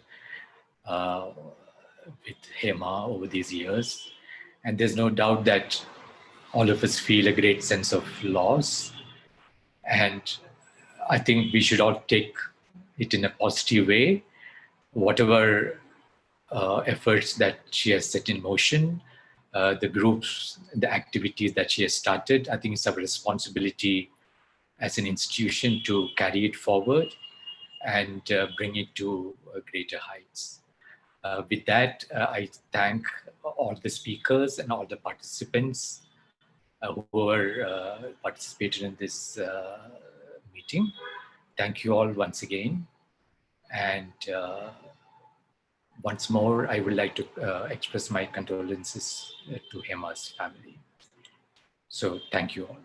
with Hema over these years. And there's no doubt that all of us feel a great sense of loss. And I think we should all take it in a positive way. Whatever efforts that she has set in motion, the groups, the activities that she has started, I think it's our responsibility as an institution to carry it forward and bring it to greater heights. With that, I thank all the speakers and all the participants who are participated in this meeting. Thank you all once again. And once more, I would like to express my condolences to Hema's family. So thank you all.